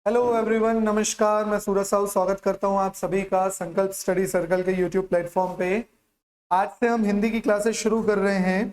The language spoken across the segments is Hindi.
हेलो एवरीवन, नमस्कार। मैं सूरज साहू स्वागत करता हूं आप सभी का संकल्प स्टडी सर्कल के यूट्यूब प्लेटफॉर्म पे। आज से हम हिंदी की क्लासेस शुरू कर रहे हैं,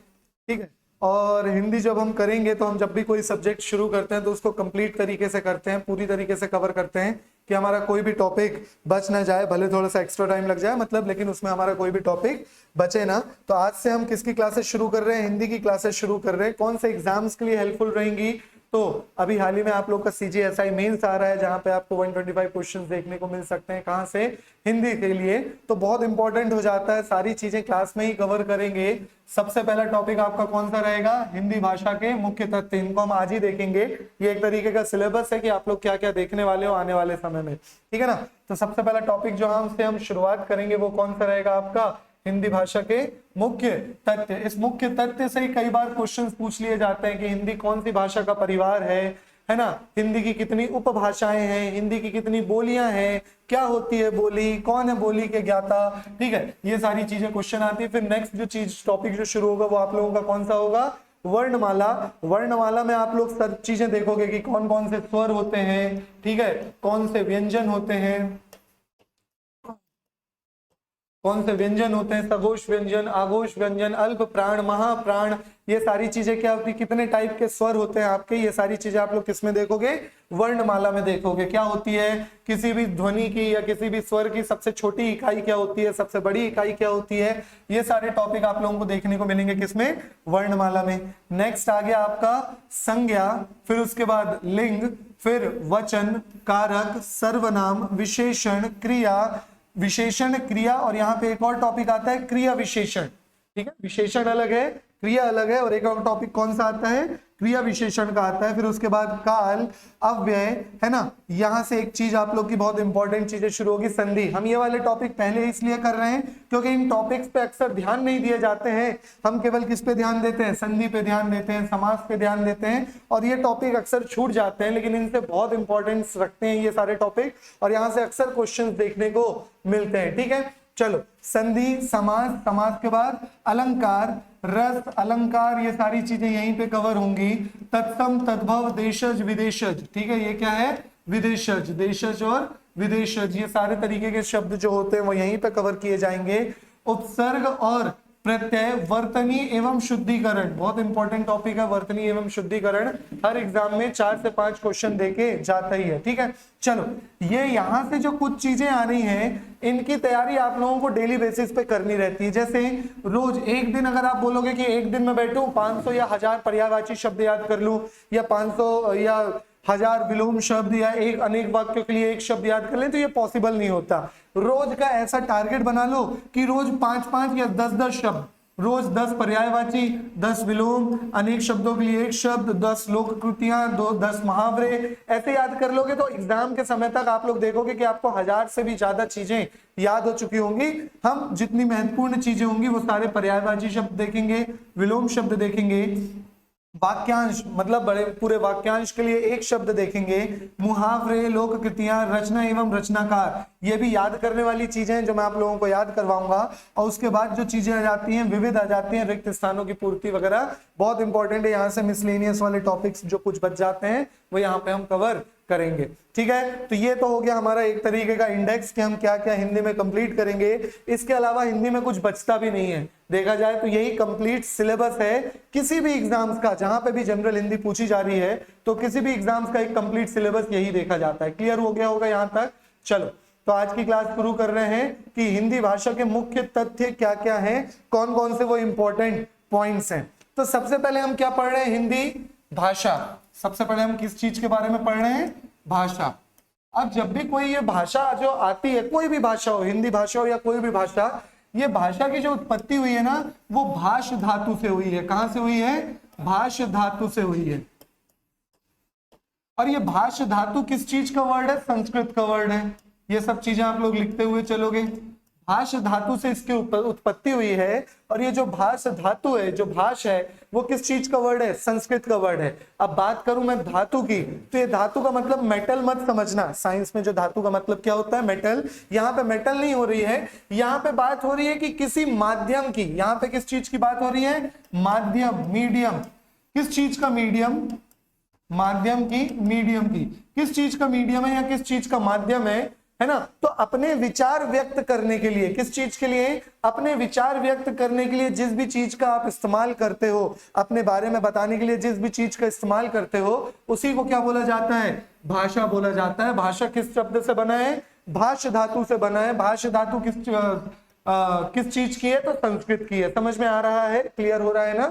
ठीक है। और हिंदी जब हम करेंगे तो हम जब भी कोई सब्जेक्ट शुरू करते हैं तो उसको कंप्लीट तरीके से करते हैं, पूरी तरीके से कवर करते हैं कि हमारा कोई भी टॉपिक बच ना जाए, भले थोड़ा सा एक्स्ट्रा टाइम लग जाए मतलब, लेकिन उसमें हमारा कोई भी टॉपिक बचे ना। तो आज से हम किसकी क्लासेस शुरू कर रहे हैं? हिंदी की क्लासेस शुरू कर रहे हैं। कौन से एग्जाम्स के लिए हेल्पफुल रहेंगी? तो अभी हाल ही में आप लोग का CGSI मेंस आ रहा है, जहां पे आपको 125 क्वेश्चंस देखने को मिल सकते हैं। कहां से? हिंदी के लिए। तो बहुत इंपॉर्टेंट हो जाता है, सारी चीजें क्लास में ही कवर करेंगे। सबसे पहला टॉपिक आपका कौन सा रहेगा? हिंदी भाषा के मुख्य तथ्य। इनको हम आज ही देखेंगे। ये एक तरीके का सिलेबस है कि आप लोग क्या क्या देखने वाले हो आने वाले समय में, ठीक है ना। तो सबसे पहला टॉपिक जो हमसे हम शुरुआत करेंगे वो कौन सा रहेगा आपका? हिंदी भाषा के मुख्य तथ्य। इस मुख्य तथ्य से ही कई बार क्वेश्चंस पूछ लिए जाते हैं कि हिंदी कौन सी भाषा का परिवार है ना। हिंदी की कितनी उपभाषाएं हैं, हिंदी की कितनी बोलियां हैं, क्या होती है बोली, कौन है बोली के ज्ञाता, ठीक है। ये सारी चीजें क्वेश्चन आती है। फिर नेक्स्ट जो चीज टॉपिक जो शुरू होगा वो आप लोगों का कौन सा होगा? वर्णमाला। वर्णमाला में आप लोग सब चीजें देखोगे कि कौन कौन से स्वर होते हैं, ठीक है, कौन से व्यंजन होते हैं, कौन से व्यंजन होते हैं, सघोष व्यंजन, आघोष व्यंजन, अल्प प्राण, महाप्राण, ये सारी चीजें क्या होती है, कितने टाइप के स्वर होते हैं आपके, ये सारी चीजें आप लोग किसमें देखोगे? वर्णमाला में देखोगे। क्या होती है किसी भी ध्वनि की या किसी भी स्वर की सबसे छोटी इकाई क्या होती है, सबसे बड़ी इकाई क्या होती है, ये सारे टॉपिक आप लोगों को देखने को मिलेंगे किसमें? वर्णमाला में। नेक्स्ट आ गया आपका संज्ञा, फिर उसके बाद लिंग, फिर वचन, कारक, सर्वनाम, विशेषण, क्रिया, विशेषण, क्रिया, और यहाँ पे एक और टॉपिक आता है क्रिया विशेषण, ठीक है। विशेषण अलग है, क्रिया अलग है, और एक और टॉपिक कौन सा आता है? क्रिया विशेषण का आता है। फिर उसके बाद काल, अव्यय, है ना। यहां से एक चीज आप लोग की बहुत इंपॉर्टेंट चीजें शुरू होगी, संधि। हम ये वाले टॉपिक पहले इसलिए कर रहे हैं क्योंकि इन टॉपिक्स पे अक्सर ध्यान नहीं दिए जाते हैं। हम केवल किस पे ध्यान देते हैं? संधि पे ध्यान देते हैं, समास पे ध्यान देते हैं, और ये टॉपिक अक्सर छूट जाते हैं, लेकिन इनसे बहुत इंपॉर्टेंस रखते हैं ये सारे टॉपिक, और यहाँ से अक्सर क्वेश्चन देखने को मिलते हैं, ठीक है। चलो, संधि, समास, समास के बाद अलंकार, रस, अलंकार, ये सारी चीजें यहीं पे कवर होंगी। तत्सम, तद्भव, देशज, विदेशज, ठीक है। ये क्या है? विदेशज, देशज और विदेशज, ये सारे तरीके के शब्द जो होते हैं वो यहीं पे कवर किए जाएंगे। उपसर्ग और प्रत्यय, वर्तनी एवं शुद्धिकरण, बहुत इंपॉर्टेंट टॉपिक है वर्तनी एवं शुद्धिकरण। हर एग्जाम में 4 से 5 क्वेश्चन देके जाता ही है, ठीक है। चलो, ये यहाँ से जो कुछ चीजें आ रही हैं इनकी तैयारी आप लोगों को डेली बेसिस पे करनी रहती है। जैसे रोज एक दिन अगर आप बोलोगे कि एक दिन में बैठूं 500 या 1000 पर्यायवाची शब्द याद कर लूं, या 500 या 1000 विलोम शब्द, या एक अनेक वाक्यों के लिए एक शब्द याद कर लें, तो ये पॉसिबल नहीं होता। रोज का ऐसा टारगेट बना लो कि रोज 5-5 या 10-10 शब्द, रोज 10 पर्यायवाची, 10 विलोम, अनेक शब्दों के लिए एक शब्द, 10 लोक कृतियां, 10 मुहावरे, ऐसे याद कर लोगे तो एग्जाम के समय तक आप लोग देखोगे कि आपको 1000 से भी ज्यादा चीजें याद हो चुकी होंगी। हम जितनी महत्वपूर्ण चीजें होंगी वो सारे पर्यायवाची शब्द देखेंगे, विलोम शब्द देखेंगे, वाक्यांश मतलब बड़े पूरे वाक्यांश के लिए एक शब्द देखेंगे, मुहावरे, लोक कृतियां, रचना एवं रचनाकार, ये भी याद करने वाली चीजें हैं जो मैं आप लोगों को याद करवाऊंगा। और उसके बाद जो चीजें आ जाती हैं, विविध आ जाती हैं, रिक्त स्थानों की पूर्ति वगैरह, बहुत इंपॉर्टेंट है। यहाँ से मिसलेनियस वाले टॉपिक्स जो कुछ बच जाते हैं वो यहाँ पे हम कवर करेंगे, ठीक है। तो ये तो हो गया हमारा एक तरीके का इंडेक्स कि हम क्या क्या हिंदी में कंप्लीट करेंगे। इसके अलावा हिंदी में कुछ बचता भी नहीं है, देखा जाए तो यही कंप्लीट सिलेबस है किसी भी एग्जाम्स का। जहां पे भी जनरल हिंदी पूछी जा रही है तो किसी भी एग्जाम्स का एक कंप्लीट सिलेबस यही देखा जाता है। क्लियर हो गया होगा यहाँ तक? चलो, तो आज की क्लास शुरू कर रहे हैं कि हिंदी भाषा के मुख्य तथ्य क्या क्या है, कौन कौन से वो इंपॉर्टेंट पॉइंट्स हैं। तो सबसे पहले हम क्या पढ़ रहे हैं? हिंदी भाषा। सबसे पहले हम किस चीज के बारे में पढ़ रहे हैं? भाषा। अब जब भी कोई ये भाषा जो आती है, कोई भी भाषा हो, हिंदी भाषा हो या कोई भी भाषा, ये भाषा की जो उत्पत्ति हुई है ना वो भाष धातु से हुई है। कहां से हुई है? भाष धातु से हुई है। और ये भाष धातु किस चीज का वर्ड है? संस्कृत का वर्ड है। ये सब चीजें आप लोग लिखते हुए चलोगे। भाष धातु से इसकी उत्पत्ति हुई है, और ये जो भाष धातु है, जो भाष है, वो किस चीज का वर्ड है? संस्कृत का वर्ड है। अब बात करूं मैं धातु की, तो ये धातु का मतलब मेटल मत समझना। साइंस में जो धातु का मतलब क्या होता है? मेटल। यहाँ पे मेटल नहीं हो रही है, यहाँ पे बात हो रही है कि किसी माध्यम की। यहाँ पे किस चीज की बात हो रही है? माध्यम, मीडियम। किस चीज का मीडियम? माध्यम की, मीडियम की, किस चीज का मीडियम है या किस चीज का माध्यम है ना। तो अपने विचार व्यक्त करने के लिए, किस चीज के लिए, अपने विचार व्यक्त करने के लिए जिस भी चीज का आप इस्तेमाल करते हो, अपने बारे में बताने के लिए जिस भी चीज का इस्तेमाल करते हो, उसी को क्या बोला जाता है, भाषा बोला जाता है। भाषा किस शब्द से बना है, भाष धातु से बना है। भाष धातु किस चीज की है, तो संस्कृत की है। समझ में आ रहा है, क्लियर हो रहा है ना,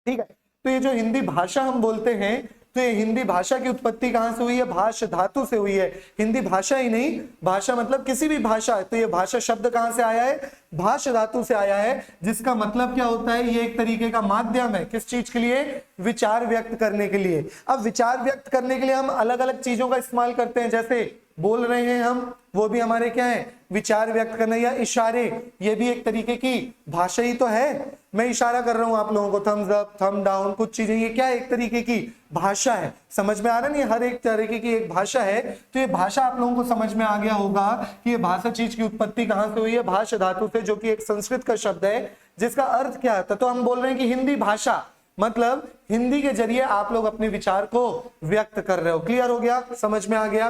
ठीक है। तो ये जो हिंदी भाषा हम बोलते हैं, तो ये हिंदी भाषा की उत्पत्ति कहां से हुई है, भाष धातु से हुई है। हिंदी भाषा ही नहीं, भाषा मतलब किसी भी भाषा है, तो ये भाषा शब्द कहां से आया है, भाष धातु से आया है, जिसका मतलब क्या होता है, ये एक तरीके का माध्यम है। किस चीज के लिए, विचार व्यक्त करने के लिए। अब विचार व्यक्त करने के लिए हम अलग अलग चीजों का इस्तेमाल करते हैं, जैसे बोल रहे हैं हम, वो भी हमारे क्या है, विचार व्यक्त करना, या इशारे, ये भी एक तरीके की भाषा ही तो है। मैं इशारा कर रहा हूं आप लोगों को, थम्स अप, थम डाउन, कुछ चीजें, ये क्या है, एक तरीके की भाषा है। समझ में आ रहा नहीं, हर एक तरीके की एक भाषा है। तो ये भाषा आप लोगों को समझ में आ गया होगा कि ये भाषा चीज की उत्पत्ति कहां से हुई है, भाष धातु से, जो कि एक संस्कृत का शब्द है, जिसका अर्थ क्या था। तो हम बोल रहे हैं कि हिंदी भाषा मतलब हिंदी के जरिए आप लोग अपने विचार को व्यक्त कर रहे हो। क्लियर हो गया, समझ में आ गया,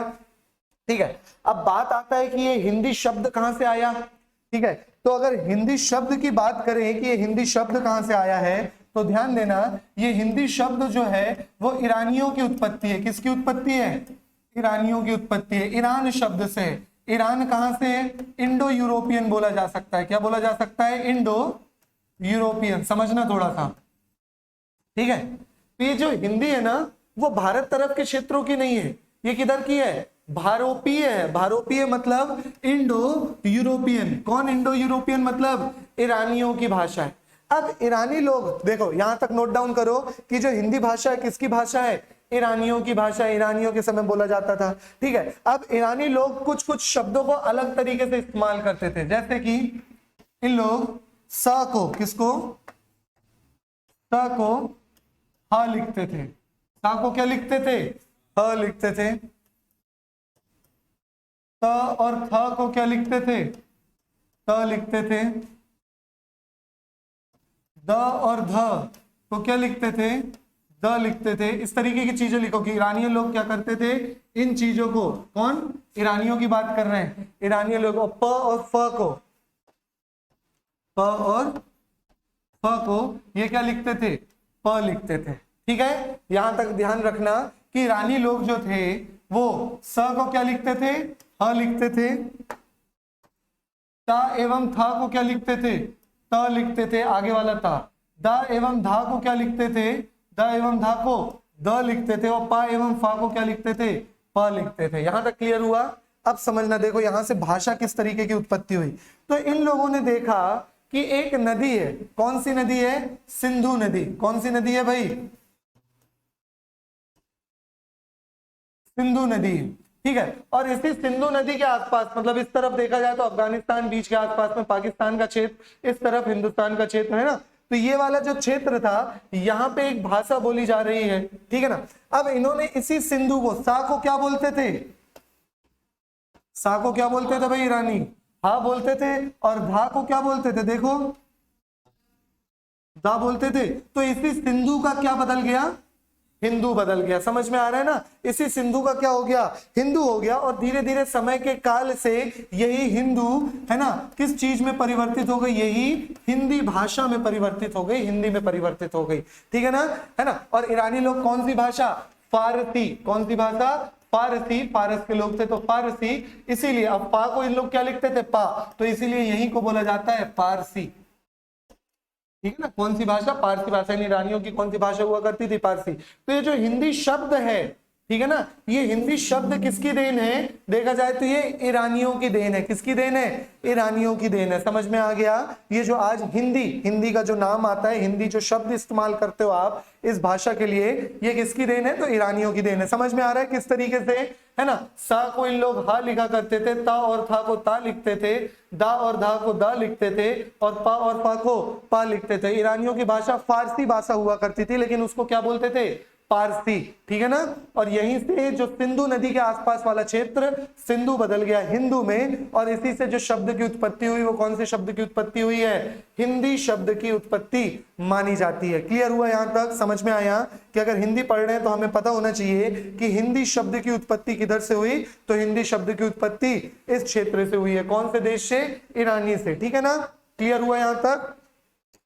ठीक है। अब बात आता है कि ये हिंदी शब्द कहां से आया, ठीक है। तो अगर हिंदी शब्द की बात करें कि ये हिंदी शब्द कहां से आया है, तो ध्यान देना, ये हिंदी शब्द जो है वो ईरानियों की उत्पत्ति है। किसकी उत्पत्ति है, ईरानियों की उत्पत्ति है, ईरान शब्द से। ईरान कहां से है, इंडो यूरोपियन बोला जा सकता है। क्या बोला जा सकता है, इंडो यूरोपियन, समझना थोड़ा सा, ठीक है। तो ये जो हिंदी है ना, वो भारत तरफ के क्षेत्रों की नहीं है, ये किधर की है, भारोपीय है। भारोपीय मतलब इंडो यूरोपियन। कौन इंडो यूरोपियन, मतलब ईरानियों की भाषा है। अब ईरानी लोग, देखो यहां तक नोट डाउन करो कि जो हिंदी भाषा है किसकी भाषा है, ईरानियों की भाषा। ईरानियों के समय बोला जाता था, ठीक है। अब ईरानी लोग कुछ कुछ शब्दों को अलग तरीके से इस्तेमाल करते थे, जैसे कि इन लोग स को, किसको, स को ह लिखते थे। स को क्या लिखते थे, ह लिखते थे। त और थ को क्या लिखते थे, त लिखते थे। द और ध को क्या लिखते थे, द लिखते थे। इस तरीके की चीजें लिखो कि ईरानी लोग क्या करते थे, इन चीजों को, कौन, ईरानियों की बात कर रहे हैं, ईरानी लोग प और फ को, प और फ को ये क्या लिखते थे, प लिखते थे, ठीक है। यहां तक ध्यान रखना कि ईरानी लोग जो थे वो स को क्या लिखते थे, ह लिखते थे। ता एवं था को क्या लिखते थे, त लिखते थे, आगे वाला ता। दा एवं धा को क्या लिखते थे, द एवं धा को द लिखते थे, और पा एवं फा को क्या लिखते थे, प लिखते थे। यहां तक क्लियर हुआ। अब समझना, देखो यहां से भाषा किस तरीके की उत्पत्ति हुई। तो इन लोगों ने देखा कि एक नदी है, कौन सी नदी है, सिंधु नदी। कौन सी नदी है भाई, सिंधु नदी, ठीक है। और इसी सिंधु नदी के आसपास, मतलब इस तरफ देखा जाए तो अफगानिस्तान बीच के आसपास में पाकिस्तान का क्षेत्र, इस तरफ हिंदुस्तान का क्षेत्र है ना। तो ये वाला जो क्षेत्र था, यहाँ पे एक भाषा बोली जा रही है, ठीक है ना। अब इन्होंने इसी सिंधु को, सा को क्या बोलते थे, सा को क्या बोलते थे भाई ईरानी, हा बोलते थे। और धा को क्या बोलते थे, देखो दा बोलते थे। तो इसी सिंधु का क्या बदल गया, हिंदू बदल गया। समझ में आ रहा है ना, इसी सिंधु का क्या हो गया, हिंदू हो गया। और धीरे धीरे समय के काल से यही हिंदू है ना किस चीज में परिवर्तित हो गई, यही हिंदी भाषा में परिवर्तित हो गई, हिंदी में परिवर्तित हो गई, ठीक है ना, है ना। और ईरानी लोग कौन सी भाषा, फारसी। कौन सी भाषा, फारसी। फारस के लोग थे तो फारसी, इसीलिए अब पा को इन लोग क्या लिखते थे, पा, तो इसीलिए यही को बोला जाता है फारसी, ठीक है ना। कौन सी भाषा, पारसी भाषा। ईरानियों की कौन सी भाषा हुआ करती थी, पारसी। तो ये जो हिंदी शब्द है, ठीक है ना, ये हिंदी शब्द किसकी देन है, देखा जाए तो ये ईरानियों की देन है। किसकी देन है, ईरानियों की देन है। समझ में आ गया। ये जो आज हिंदी का जो नाम आता है, हिंदी जो शब्द इस्तेमाल करते हो आप इस भाषा के लिए, ये किसकी देन है, तो ईरानियों की देन है। समझ में आ रहा है किस तरीके से, है ना। सा को इन लोग हा लिखा करते थे, ता और था को ता लिखते थे, दा और धा को दा लिखते थे, और पा और फा को पा लिखते थे। ईरानियों की भाषा फारसी भाषा हुआ करती थी, लेकिन उसको क्या बोलते थे, पारसी, ठीक है ना। और यहीं से जो सिंधु नदी के आसपास वाला क्षेत्र सिंधु बदल गया हिंदू में, और इसी से जो शब्द की उत्पत्ति हुई वो कौन से शब्द की उत्पत्ति हुई है, हिंदी शब्द की उत्पत्ति मानी जाती है। क्लियर हुआ यहां तक, समझ में आया कि अगर हिंदी पढ़ रहे हैं तो हमें पता होना चाहिए कि हिंदी शब्द की उत्पत्ति किधर से हुई, तो हिंदी शब्द की उत्पत्ति इस क्षेत्र से हुई है। कौन से देश से, ईरानी से, ठीक है ना। क्लियर हुआ यहां तक,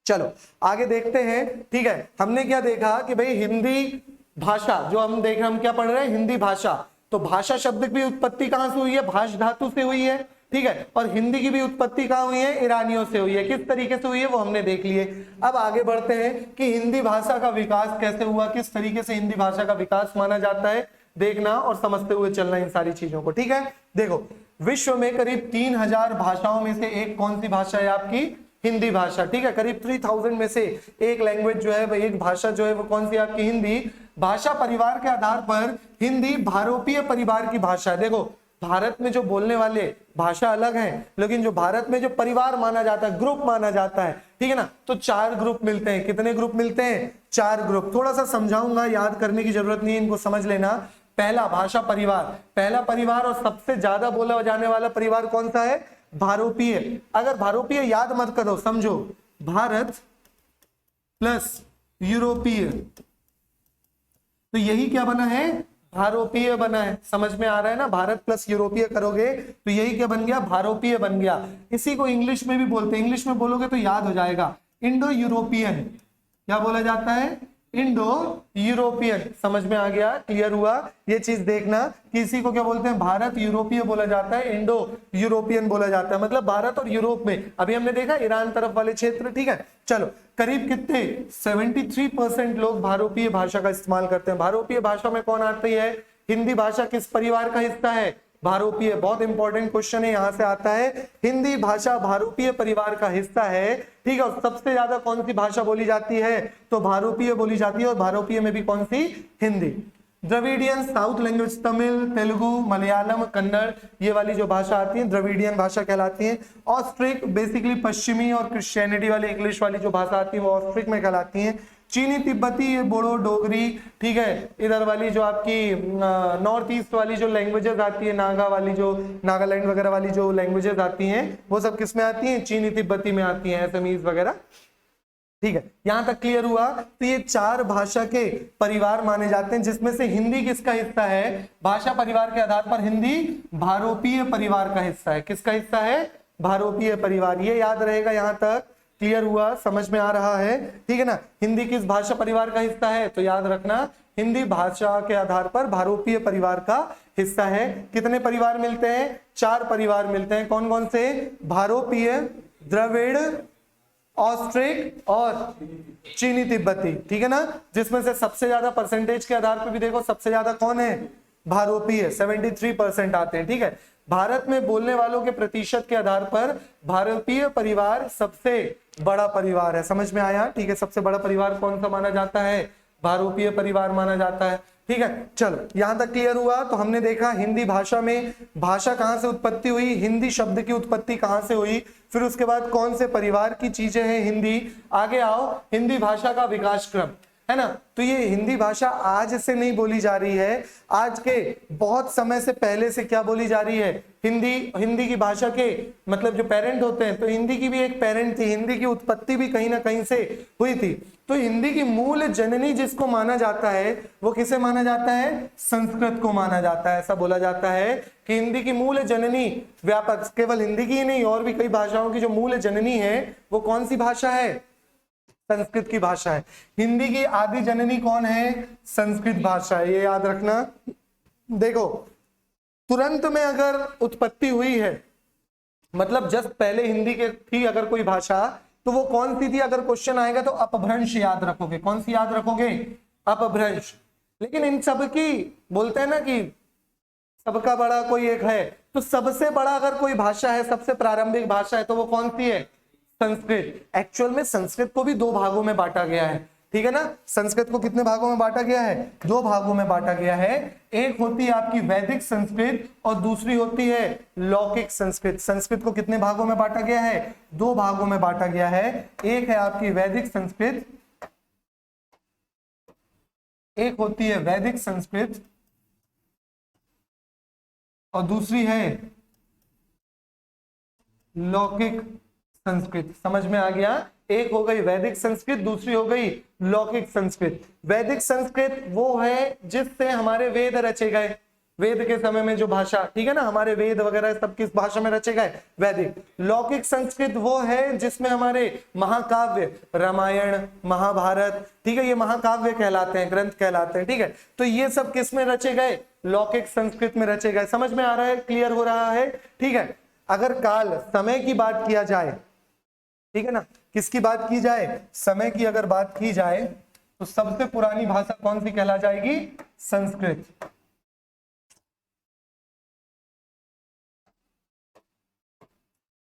चलो आगे देखते हैं। ठीक है, हमने क्या देखा कि भाई हिंदी भाषा जो हम देख रहे हैं, हम क्या पढ़ रहे हैं, हिंदी भाषा। तो भाषा शब्द की उत्पत्ति कहां से हुई है, भाष धातु से हुई है, ठीक है। और हिंदी की भी उत्पत्ति कहां हुई है, ईरानियों से हुई है। किस तरीके से हुई है वो हमने देख लिए। अब आगे बढ़ते हैं कि हिंदी भाषा का विकास कैसे हुआ, किस तरीके से हिंदी भाषा का विकास माना जाता है, देखना और समझते हुए चलना इन सारी चीजों को, ठीक है। देखो, विश्व में करीब 3000 भाषाओं में से एक कौन सी भाषा है, आपकी हिंदी भाषा, ठीक है। करीब 3000 में से एक लैंग्वेज जो है, एक भाषा जो है वो कौन सी, आपकी हिंदी भाषा। परिवार के आधार पर हिंदी भारोपीय परिवार की भाषा है। देखो, भारत में जो बोलने वाले भाषा अलग हैं, लेकिन जो भारत में जो परिवार माना जाता है, ग्रुप माना जाता है, ठीक है ना, तो 4 ग्रुप मिलते हैं। कितने ग्रुप मिलते हैं, 4 ग्रुप। थोड़ा सा समझाऊंगा, याद करने की जरूरत नहीं है, इनको समझ लेना। पहला भाषा परिवार, पहला परिवार और सबसे ज्यादा बोला जाने वाला परिवार कौन सा है, भारोपीय। अगर भारोपीय याद मत करो, समझो भारत प्लस यूरोपीय, तो यही क्या बना है, भारोपीय बना है। समझ में आ रहा है ना, भारत प्लस यूरोपीय करोगे तो यही क्या बन गया, भारोपीय बन गया। इसी को इंग्लिश में भी बोलते हैं, इंग्लिश में बोलोगे तो याद हो जाएगा, इंडो यूरोपियन। क्या बोला जाता है, इंडो यूरोपियन। समझ में आ गया, क्लियर हुआ। ये चीज देखना कि इसी को क्या बोलते हैं, भारत यूरोपीय बोला जाता है, इंडो यूरोपियन बोला जाता है, मतलब भारत और यूरोप में। अभी हमने देखा ईरान तरफ वाले क्षेत्र, ठीक है। चलो, करीब कितने 73% लोग भारोपीय भाषा का इस्तेमाल करते हैं। भारोपीय भाषा में कौन आती है, हिंदी भाषा किस परिवार का हिस्सा है, भारोपीय। बहुत इंपॉर्टेंट क्वेश्चन है, यहां से आता है। हिंदी भाषा भारोपीय परिवार का हिस्सा है, ठीक है। और सबसे ज्यादा कौन सी भाषा बोली जाती है, तो भारोपीय बोली जाती है। और भारोपीय में भी कौन सी, Hindi. Dravidian south language, Tamil, Telugu, Malayalam, Kannada, ये वाली जो भाषा आती है द्रविडियन भाषा कहलाती है। ऑस्ट्रिक बेसिकली पश्चिमी और क्रिश्चियनिटी वाली, इंग्लिश वाली जो भाषा आती है वो ऑस्ट्रिक में कहलाती है। चीनी, तिब्बती, ये बोडो, डोगरी, ठीक है। इधर वाली जो आपकी नॉर्थ ईस्ट वाली जो लैंग्वेजेस आती है, नागा वाली जो, नागालैंड वगैरह वाली जो लैंग्वेजेस आती हैं, वो सब किस में आती हैं, चीनी तिब्बती में आती हैं, एसएमईज वगैरह, ठीक है। यहां तक क्लियर हुआ। तो ये 4 भाषा के परिवार माने जाते हैं, जिसमें से हिंदी किसका हिस्सा है, भाषा परिवार के आधार पर हिंदी भारोपीय परिवार का हिस्सा है। किसका हिस्सा है, भारोपीय परिवार। ये याद रहेगा, यहां तक क्लियर हुआ, समझ में आ रहा है, ठीक है ना। हिंदी किस भाषा परिवार का हिस्सा है, तो याद रखना हिंदी भाषा के आधार पर भारोपीय परिवार का हिस्सा है। कितने परिवार मिलते हैं, 4 परिवार मिलते हैं। कौन कौन से, भारोपीय, द्रविड़, ऑस्ट्रिक और चीनी तिब्बती, ठीक है ना। जिसमें से सबसे ज्यादा परसेंटेज के आधार पर भी देखो, सबसे ज्यादा कौन है, भारोपीय, 73% आते हैं, ठीक है। भारत में बोलने वालों के प्रतिशत के आधार पर भारोपीय परिवार सबसे बड़ा परिवार है। समझ में आया, ठीक है। सबसे बड़ा परिवार कौन सा माना जाता है, भारोपीय परिवार माना जाता है, ठीक है। चलो, यहां तक क्लियर हुआ। तो हमने देखा हिंदी भाषा में भाषा कहां से उत्पत्ति हुई, हिंदी शब्द की उत्पत्ति कहां से हुई, फिर उसके बाद कौन से परिवार की चीजें हैं हिंदी। आगे आओ, हिंदी भाषा का विकास क्रम, है ना। तो ये हिंदी भाषा आज से नहीं बोली जा रही है, आज के बहुत समय से पहले से क्या बोली जा रही है, हिंदी की भाषा के मतलब जो पेरेंट होते हैं, तो हिंदी की भी एक पेरेंट थी, हिंदी की उत्पत्ति भी कहीं ना कहीं से हुई थी। तो हिंदी की मूल जननी जिसको माना जाता है वो किसे माना जाता है, संस्कृत को माना जाता है। ऐसा बोला जाता है कि हिंदी की मूल जननी, व्यापक केवल हिंदी की ही नहीं और भी कई भाषाओं की जो मूल जननी है वो कौन सी भाषा है, संस्कृत की भाषा है। हिंदी की आदि जननी कौन है, संस्कृत भाषा है, ये याद रखना। देखो, तुरंत में अगर उत्पत्ति हुई है, मतलब जस्ट पहले हिंदी के थी अगर कोई भाषा, तो वो कौन सी थी, अगर क्वेश्चन आएगा तो अपभ्रंश याद रखोगे। कौन सी याद रखोगे, अपभ्रंश। लेकिन इन सब की बोलते हैं ना कि सबका बड़ा कोई एक है, तो सबसे बड़ा अगर कोई भाषा है, सबसे प्रारंभिक भाषा है, तो वो कौन सी है, संस्कृत। एक्चुअल में संस्कृत को भी 2 भागों में बांटा गया है, ठीक है ना। संस्कृत को कितने भागों में बांटा गया है, 2 भागों में बांटा गया है। एक होती है आपकी वैदिक संस्कृत और दूसरी होती है लौकिक संस्कृत। संस्कृत को कितने भागों में बांटा गया है, 2 भागों में बांटा गया है। एक है आपकी वैदिक संस्कृत एक होती है वैदिक संस्कृत और दूसरी है लौकिक संस्कृत। समझ में आ गया? एक हो गई वैदिक संस्कृत, दूसरी हो गई लौकिक संस्कृत। वैदिक संस्कृत वो है जिससे हमारे वेद रचे गए, वेद के समय में जो भाषा, ठीक है ना, हमारे वेद वगैरह सब किस भाषा में रचे गए? वैदिक। लौकिक संस्कृत वो है जिसमें हमारे महाकाव्य, रामायण, महाभारत, ठीक है, ये महाकाव्य कहलाते हैं, ग्रंथ कहलाते हैं, ठीक है। तो ये सब किस में रचे गए? लौकिक संस्कृत में रचे गए। समझ में आ रहा है? क्लियर हो रहा है? ठीक है। अगर काल, समय की बात किया जाए, ठीक है ना, किसकी बात की जाए? समय की अगर बात की जाए तो सबसे पुरानी भाषा कौन सी कहला जाएगी? संस्कृत।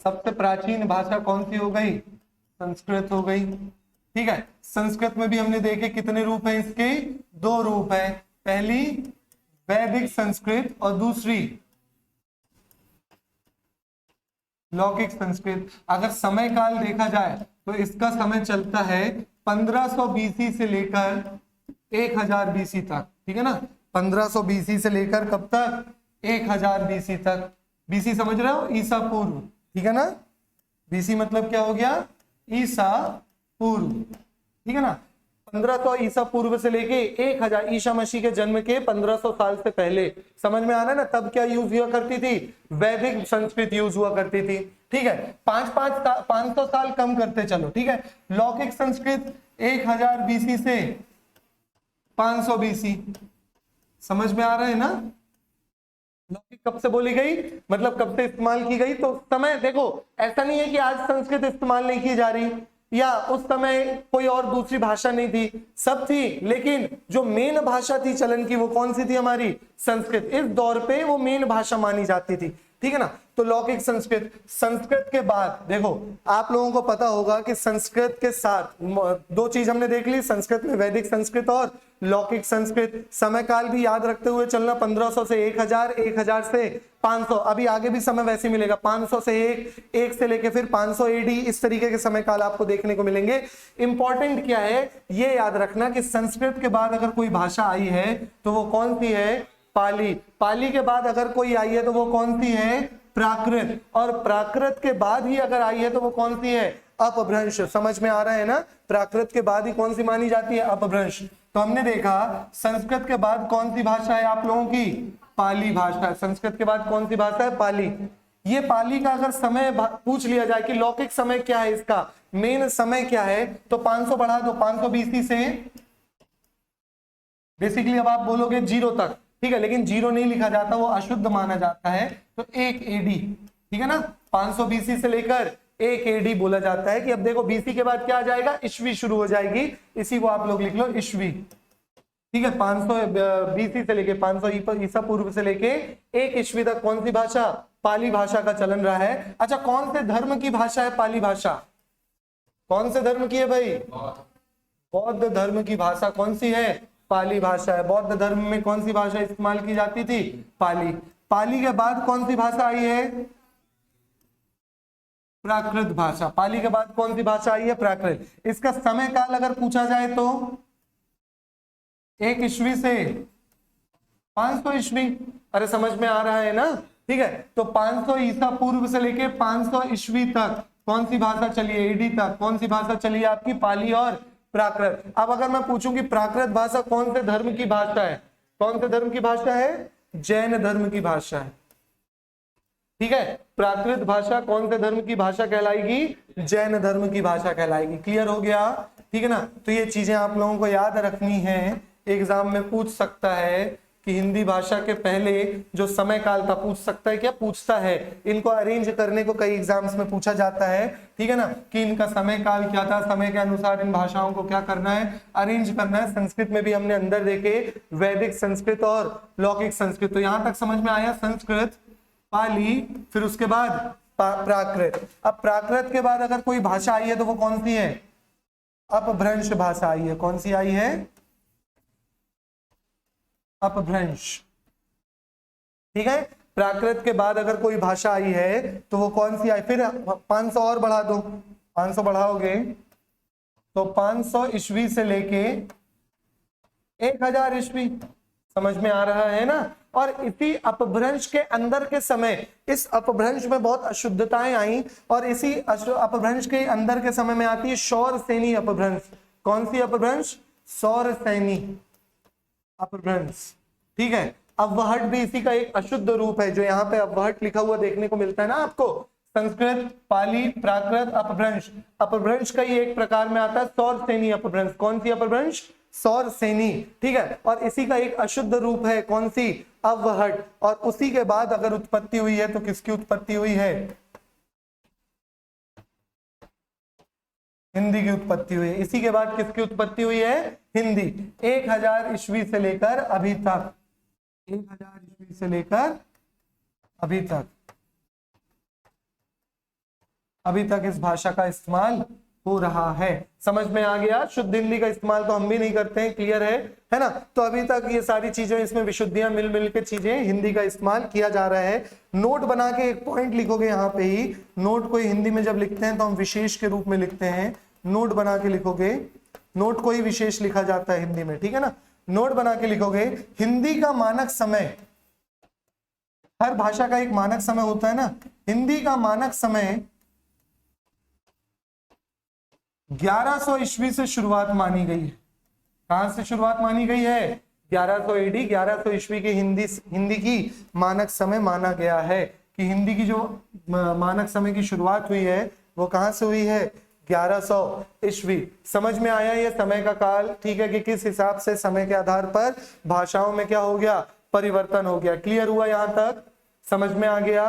सबसे प्राचीन भाषा कौन सी हो गई? संस्कृत हो गई। ठीक है। संस्कृत में भी हमने देखे कितने रूप हैं इसके? 2 रूप हैं। पहली वैदिक संस्कृत और दूसरी लौकिक संस्कृत। अगर समय काल देखा जाए तो इसका समय चलता है 1500 बीसी से लेकर 1000 बीसी तक, ठीक है ना। 1500 बीसी से लेकर कब तक? 1000 बीसी तक। बीसी समझ रहे हो? ईसा पूर्व, ठीक है ना। बीसी मतलब क्या हो गया? ईसा पूर्व, ठीक है ना। 1500 ईसा पूर्व से लेके 1000 ईसा मसीह के जन्म के 1500 साल से पहले। समझ में आ रहा है ना? तब क्या यूज हुआ करती थी? वैदिक संस्कृत यूज हुआ करती थी, ठीक है। 500 साल कम करते चलो, ठीक है। लौकिक संस्कृत 1000 बीसी से 500 बीसी। समझ में आ रहा है ना? लौकिक कब से बोली गई, मतलब कब से इस्तेमाल की गई? तो समय देखो, ऐसा नहीं है कि आज संस्कृत इस्तेमाल नहीं की जा रही या उस समय कोई और दूसरी भाषा नहीं थी, सब थी, लेकिन जो मेन भाषा थी चलन की वो कौन सी थी? हमारी संस्कृत। इस दौर पे वो मेन भाषा मानी जाती थी, ठीक है ना। तो लौकिक संस्कृत। संस्कृत के बाद देखो, आप लोगों को पता होगा कि संस्कृत के साथ 2 चीज हमने देख ली संस्कृत में, वैदिक संस्कृत और लौकिक संस्कृत। समय काल भी याद रखते हुए चलना, 1500 से 1000, 1000 से 500। अभी आगे भी समय वैसे मिलेगा, 500 से 1 से लेके फिर 500 एडी, इस तरीके के समय काल आपको देखने को मिलेंगे। इंपॉर्टेंट क्या है ये याद रखना कि संस्कृत के बाद अगर कोई भाषा आई है तो वो कौन सी है? पाली। पाली के बाद अगर कोई आई है तो वो कौन सी है? प्राकृत। और प्राकृत के बाद ही अगर आई है तो वो कौन सी है? अपभ्रंश। समझ में आ रहा है ना? प्राकृत के बाद ही कौन सी मानी जाती है? अपभ्रंश। तो हमने देखा संस्कृत के बाद कौन सी भाषा है आप लोगों की? पाली भाषा। संस्कृत के बाद कौन सी भाषा है? पाली। ये पाली का अगर समय पूछ लिया जाए कि लौकिक समय क्या है, इसका मेन समय क्या है, तो 500 बढ़ा दो, 500 बीसी से बेसिकली अब आप बोलोगे 0 तक, ठीक है, लेकिन 0 नहीं लिखा जाता, वो अशुद्ध माना जाता है, तो 1 एडी, ठीक है ना। 500 बीसी से लेकर 1 एडी बोला जाता है कि अब देखो बीसी के बाद क्या आ जाएगा? ईस्वी शुरू हो जाएगी, इसी को आप लोग लिख लो ईस्वी, ठीक है। 500 बीसी से लेके 500 ईसा पूर्व से लेके 1 ईस्वी तक कौन सी भाषा? पाली भाषा का चलन रहा है। अच्छा, कौन से धर्म की भाषा है पाली भाषा? कौन से धर्म की है भाई? बौद्ध धर्म की भाषा कौन सी है? पाली भाषा है। बौद्ध धर्म में कौन सी भाषा इस्तेमाल की जाती थी? पाली। पाली के बाद कौन सी भाषा आई है? प्राकृत भाषा। पाली के बाद कौन सी भाषा आई है? प्राकृत। इसका समय काल अगर पूछा जाए तो 1 ईस्वी से 500 ईस्वी। अरे समझ में आ रहा है ना? ठीक है। तो 500 ईसा पूर्व से लेके 500 ईस्वी तक कौन सी भाषा चली है? एडी तक कौन सी भाषा चली है आपकी? पाली और प्राकृत। अब अगर मैं पूछूं कि प्राकृत भाषा कौन से धर्म की भाषा है? कौन से धर्म की भाषा है? जैन धर्म की भाषा है, ठीक है। प्राकृत भाषा कौन से धर्म की भाषा कहलाएगी? जैन धर्म की भाषा कहलाएगी। क्लियर हो गया? ठीक है ना। तो ये चीजें आप लोगों को याद रखनी है, एग्जाम में पूछ सकता है कि हिंदी भाषा के पहले जो समय काल था, पूछ सकता है, क्या पूछता है, इनको अरेंज करने को कई एग्जाम्स में पूछा जाता है, ठीक है ना, कि इनका समय काल क्या था, समय के अनुसार इन भाषाओं को क्या करना है? अरेंज करना है। संस्कृत में भी हमने अंदर देखे वैदिक संस्कृत और लौकिक संस्कृत। तो यहां तक समझ में आया? संस्कृत, पाली, फिर उसके बाद प्राकृत। अब प्राकृत के बाद अगर कोई भाषा आई है तो वो कौन सी है? अपभ्रंश भाषा आई है। कौन सी आई है? अपभ्रंश, ठीक है। प्राकृत के बाद अगर कोई भाषा आई है तो वो कौन सी आई? फिर 500 और बढ़ा दो, 500 बढ़ाओगे तो 500 ईस्वी से लेके 1000 ईस्वी। समझ में आ रहा है ना। और इसी अपभ्रंश के अंदर के समय, इस अपभ्रंश में बहुत अशुद्धताएं आई और इसी अपभ्रंश के अंदर के समय में आती है शौरसेनी अपभ्रंश। कौन सी अपभ्रंश? शौरसेनी अपभ्रंश। ठीक है, अवहट भी इसी का एक अशुद्ध रूप है, जो यहाँ पे अवहट लिखा हुआ देखने को मिलता है ना आपको। संस्कृत, पाली, प्राकृत, अपभ्रंश। अपभ्रंश का ही एक प्रकार में आता है शौरसेनी अपभ्रंश। कौन सी अपभ्रंश? शौरसेनी। ठीक है, और इसी का एक अशुद्ध रूप है कौन सी? अवहट। और उसी के बाद अगर उत्पत्ति हुई है तो किसकी उत्पत्ति हुई है? हिंदी की उत्पत्ति हुई है। इसी के बाद किसकी उत्पत्ति हुई है? हिंदी। 1000 ईस्वी से लेकर अभी तक, 1000 ईस्वी से लेकर अभी तक इस भाषा का इस्तेमाल हो रहा है। समझ में आ गया? शुद्ध हिंदी का इस्तेमाल तो हम भी नहीं करते हैं, क्लियर है ना। तो अभी तक ये सारी चीजें, इसमें विशुद्धियां मिल मिल के चीजें, हिंदी का इस्तेमाल किया जा रहा है। नोट बना के एक पॉइंट लिखोगे यहाँ पे ही। नोट को हिंदी में जब लिखते हैं तो हम विशेष के रूप में लिखते हैं। नोट बना के लिखोगे, नोट को ही विशेष लिखा जाता है हिंदी में, ठीक है ना। नोट बना के लिखोगे, हिंदी का मानक समय, हर भाषा का एक मानक समय होता है ना। हिंदी का मानक समय 1100 ईस्वी से शुरुआत मानी गई है। कहां से शुरुआत मानी गई है? 1100 एडी, 1100 ईस्वी की हिंदी की मानक समय माना गया है कि हिंदी की जो मानक समय की शुरुआत हुई है वो कहां से हुई है? 1100 ईस्वी। समझ में आया ये समय का काल? ठीक है, कि किस हिसाब से समय के आधार पर भाषाओं में क्या हो गया? परिवर्तन हो गया। क्लियर हुआ यहां तक? समझ में आ गया?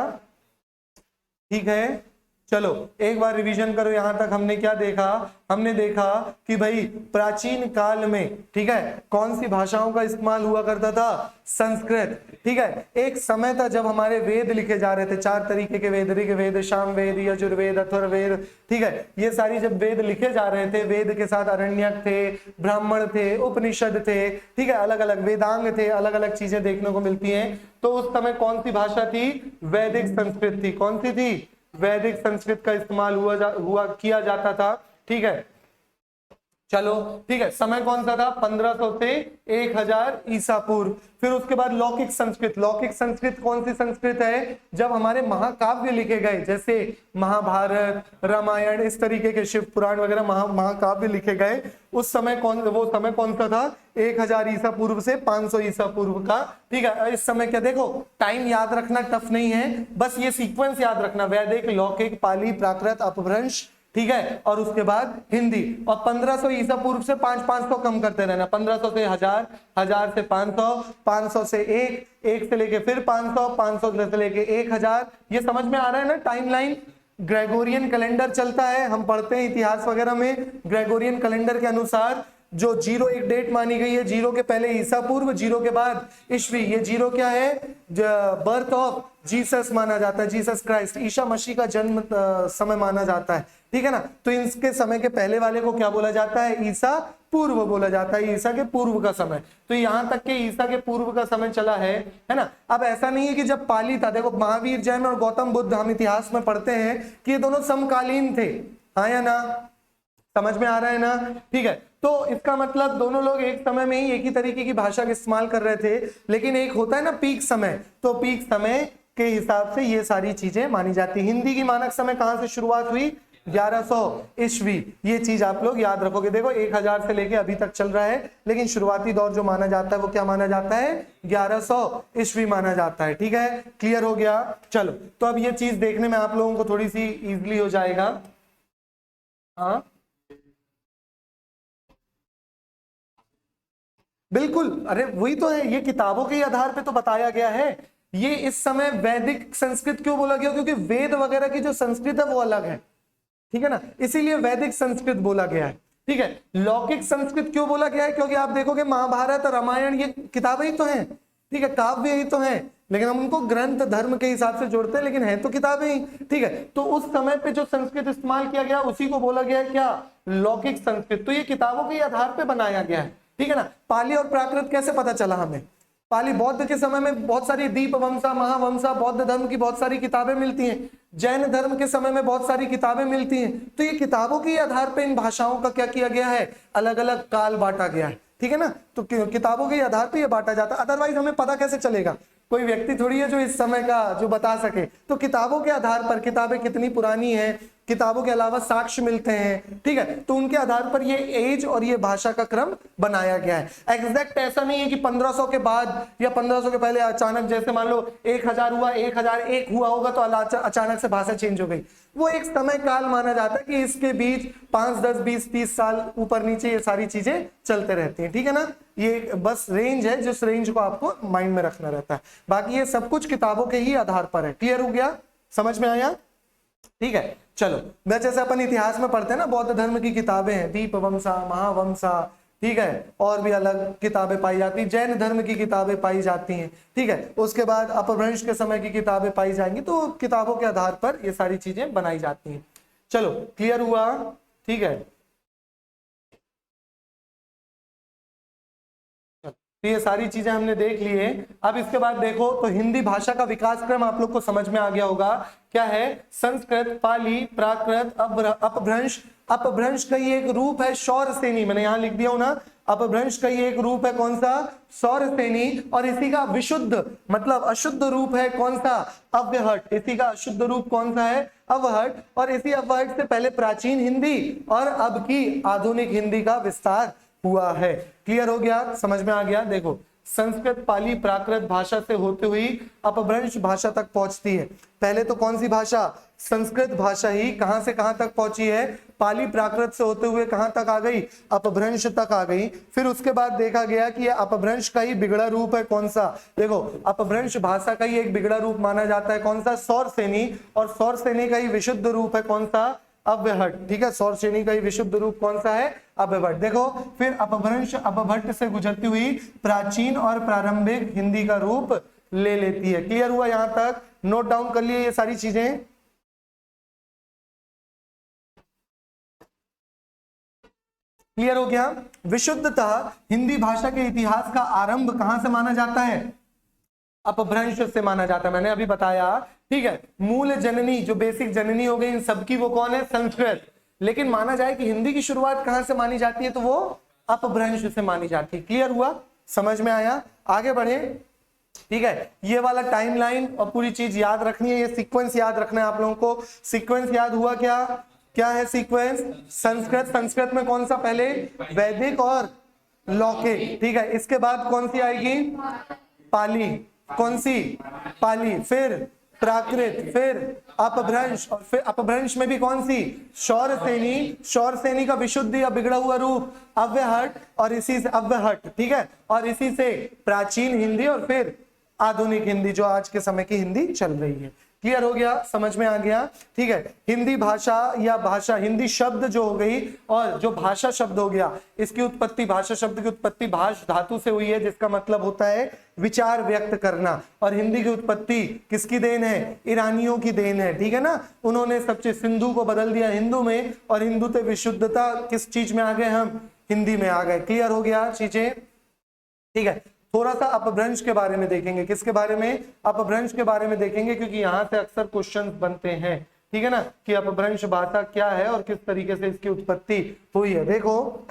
ठीक है, चलो एक बार रिवीजन करो। यहां तक हमने क्या देखा? हमने देखा कि भाई प्राचीन काल में, ठीक है, कौन सी भाषाओं का इस्तेमाल हुआ करता था? संस्कृत। ठीक है, एक समय था जब हमारे वेद लिखे जा रहे थे, 4 तरीके के वेद, ऋग्वेद, सामवेद, यजुर्वेद, अथर्ववेद। ठीक है, ये सारी जब वेद लिखे जा रहे थे, वेद के साथ अरण्यक थे, ब्राह्मण थे, उपनिषद थे, ठीक है, अलग अलग वेदांग थे, अलग अलग चीजें देखने को मिलती हैं। तो उस समय कौन सी भाषा थी? वैदिक संस्कृत थी। कौन सी थी? वैदिक संस्कृत का इस्तेमाल किया जाता था। ठीक है, चलो ठीक है, समय कौन सा था? 1500 से 1000 ईसा पूर्व। फिर उसके बाद लौकिक संस्कृत। लौकिक संस्कृत कौन सी संस्कृत है? जब हमारे महाकाव्य लिखे गए, जैसे महाभारत, रामायण, इस तरीके के शिव पुराण वगैरह महाकाव्य लिखे गए, उस समय वो समय कौन सा था? 1000 ईसा पूर्व से 500 ईसा पूर्व का। ठीक है, इस समय क्या, देखो टाइम याद रखना टफ नहीं है, बस ये सीक्वेंस याद रखना, वैदिक, लौकिक, पाली, प्राकृत, अपभ्रंश, ठीक है, और उसके बाद हिंदी। और 1500 ईसा पूर्व से 500 कम करते रहना। 1500 से 1000, 1000 से 500, 500 से 1 से लेके फिर 500, 500 से लेके 1000। ये समझ में आ रहा है ना? टाइमलाइन ग्रेगोरियन कैलेंडर चलता है, हम पढ़ते हैं इतिहास वगैरह में। ग्रेगोरियन कैलेंडर के अनुसार जो 0 एक डेट मानी गई है, 0 के पहले ईसा पूर्व, 0 के बाद ईस्वी। ये 0 क्या है? बर्थ ऑफ जीसस माना जाता है, जीसस क्राइस्ट, ईसा मसीह का जन्म समय माना जाता है। ठीक है ना। तो इनके समय के पहले वाले को क्या बोला जाता है? ईसा पूर्व बोला जाता है, ईसा के पूर्व का समय। तो यहां तक के ईसा के पूर्व का समय चला है ना। अब ऐसा नहीं है कि जब पाली था, देखो महावीर जैन और गौतम बुद्ध, हम इतिहास में पढ़ते हैं कि ये दोनों समकालीन थे, हाँ या ना? समझ में आ रहा है ना? ठीक है, तो इसका मतलब दोनों लोग एक समय में ही एक ही तरीके की भाषा का इस्तेमाल कर रहे थे, लेकिन एक होता है ना पीक समय, तो पीक समय के हिसाब से ये सारी चीजें मानी जाती। हिंदी की मानक समय कहां से शुरुआत हुई? 1100 ईस्वी। ये चीज आप लोग याद रखोगे। देखो 1000 से लेके अभी तक चल रहा है, लेकिन शुरुआती दौर जो माना जाता है वो क्या माना जाता है? 1100 ईस्वी माना जाता है। ठीक है, क्लियर हो गया? चलो, तो अब ये चीज देखने में आप लोगों को थोड़ी सी इजीली हो जाएगा। हाँ बिल्कुल, अरे वही तो है, ये किताबों के आधार पे तो बताया गया है। ये इस समय वैदिक संस्कृत क्यों बोला गया? क्योंकि वेद वगैरह की जो संस्कृत है वो अलग है, ठीक है ना, इसीलिए वैदिक संस्कृत बोला गया है। ठीक है, लौकिक संस्कृत क्यों बोला गया है? क्योंकि आप देखोगे महाभारत और रामायण ये किताबें ही तो हैं, ठीक है, काव्य ही तो हैं, लेकिन हम उनको ग्रंथ धर्म के हिसाब से जोड़ते हैं, लेकिन है तो किताबें ही। ठीक है, तो उस समय पे जो संस्कृत इस्तेमाल किया गया उसी को बोला गया है क्या? लौकिक संस्कृत। तो ये किताबों के आधार पे बनाया गया है, ठीक है ना। पाली और प्राकृत कैसे पता चला हमें? पाली बौद्ध के समय में बहुत सारी दीपवंसा, महावंसा, बौद्ध धर्म की बहुत सारी किताबें मिलती हैं, जैन धर्म के समय में बहुत सारी किताबें मिलती हैं। तो ये किताबों के आधार पर इन भाषाओं का क्या किया गया है? अलग अलग काल बांटा गया है। ठीक है ना। तो किताबों के आधार पर यह बांटा जाता है, अदरवाइज हमें पता कैसे चलेगा, कोई व्यक्ति थोड़ी है जो इस समय का जो बता सके। तो किताबों के आधार पर, किताबें कितनी पुरानी है, किताबों के अलावा साक्ष्य मिलते हैं, ठीक है, तो उनके आधार पर ये एज और ये भाषा का क्रम बनाया गया है। एग्जैक्ट ऐसा नहीं है कि 1500 के बाद या 1500 के पहले अचानक, जैसे मान लो 1000 हुआ, 1001 हुआ होगा तो अचानक से भाषा चेंज हो गई। वो एक समय काल माना जाता है कि इसके बीच 5, 10, 20, 30 साल ऊपर नीचे ये सारी चीजें चलते रहती हैं, ठीक है ना। ये बस रेंज है, जिस रेंज को आपको माइंड में रखना रहता है। बाकी ये सब कुछ किताबों के ही आधार पर है। क्लियर हो गया, समझ में आया, ठीक है। चलो, मैं जैसे अपन इतिहास में पढ़ते हैं ना, बौद्ध धर्म की किताबें हैं, दीपवंसा, महावंसा, ठीक है, और भी अलग किताबें पाई जाती हैं, जैन धर्म की किताबें पाई जाती हैं, ठीक है, उसके बाद अपभ्रंश के समय की किताबें पाई जाएंगी। तो किताबों के आधार पर ये सारी चीजें बनाई जाती हैं। चलो, क्लियर हुआ, ठीक है। तो ये सारी चीजें हमने देख ली है। अब इसके बाद देखो तो हिंदी भाषा का विकास क्रम आप लोग को समझ में आ गया होगा। क्या है? संस्कृत, पाली, प्राकृत, अपभ्रंश। अपभ्रंश का ही एक रूप है शौरसेनी, मैंने यहां लिख दिया हूं ना। अपभ्रंश का ही एक रूप है कौन सा? शौरसेनी। और इसी का विशुद्ध मतलब अशुद्ध रूप है कौन सा? अव्यहट। इसी का अशुद्ध रूप कौन सा है? अवहट। और इसी अवहट से पहले प्राचीन हिंदी और अब की आधुनिक हिंदी का विस्तार हुआ है। क्लियर हो गया, समझ में आ गया। देखो, संस्कृत, पाली, प्राकृत भाषा से होते हुई अपभ्रंश भाषा तक पहुंचती है। पहले तो कौन सी भाषा? संस्कृत भाषा ही कहां से कहां तक पहुंची है? पाली प्राकृत से होते हुए कहां तक आ गई? अपभ्रंश तक आ गई। फिर उसके बाद देखा गया कि यह अपभ्रंश का ही बिगड़ा रूप है कौन सा? देखो, अपभ्रंश भाषा का ही एक बिगड़ा रूप माना जाता है कौन सा? शौरसेनी। और शौरसेनी का ही विशुद्ध रूप है कौन सा? अव्यहट। ठीक है, शौरसेनी का ही विशुद्ध रूप कौन सा है? अव्यहट। देखो, फिर अपभ्रंश अपभट्ट से गुजरती हुई प्राचीन और प्रारंभिक हिंदी का रूप ले लेती है। क्लियर हुआ? यहां तक नोट डाउन कर लिए ये सारी चीजें। क्लियर हो गया? विशुद्धतः हिंदी भाषा के इतिहास का आरंभ कहां से माना जाता है? अपभ्रंश से माना जाता है, मैंने अभी बताया। ठीक है, मूल जननी जो बेसिक जननी हो गई इन सबकी, वो कौन है? संस्कृत। लेकिन माना जाए कि हिंदी की शुरुआत कहां से मानी जाती है, तो वो अपभ्रंश से मानी जाती है। क्लियर हुआ? समझ में आया? आगे बढ़े। ठीक है, ये वाला टाइमलाइन और पूरी चीज याद रखनी है, ये सीक्वेंस याद रखना है आप लोगों को। सीक्वेंस याद हुआ क्या? क्या है सीक्वेंस? संस्कृत, संस्कृत में कौन सा पहले? वैदिक और लौकिक। ठीक है, इसके बाद कौन सी आएगी? पाली। कौन सी? पाली। फिर प्राकृत, फिर अपभ्रंश, और फिर अपभ्रंश में भी कौन सी? शौरसेनी। शौरसेनी का विशुद्ध या बिगड़ा हुआ रूप अव्यहट, और इसी से अव्यहट, ठीक है, और इसी से प्राचीन हिंदी और फिर आधुनिक हिंदी जो आज के समय की हिंदी चल रही है। क्लियर हो गया? समझ में आ गया? ठीक है, हिंदी भाषा या भाषा, हिंदी शब्द जो हो गई और जो भाषा शब्द हो गया, इसकी उत्पत्ति, भाषा शब्द की उत्पत्ति भाष धातु से हुई है, जिसका मतलब होता है विचार व्यक्त करना। और हिंदी की उत्पत्ति किसकी देन है? ईरानियों की देन है। ठीक है ना, उन्होंने सब चीज सिंधु को बदल दिया हिंदू में, और हिंदू से विशुद्धता किस चीज में आ गए? हम हिंदी में आ गए। क्लियर हो गया चीजें? ठीक है, थोड़ा सा अपभ्रंश के बारे में देखेंगे। किसके बारे में? अपभ्रंश के बारे में देखेंगे, क्योंकि यहां से अक्सर क्वेश्चंस बनते हैं। ठीक है ना, कि अपभ्रंश भाषा क्या है और किस तरीके से इसकी उत्पत्ति हुई है। देखो,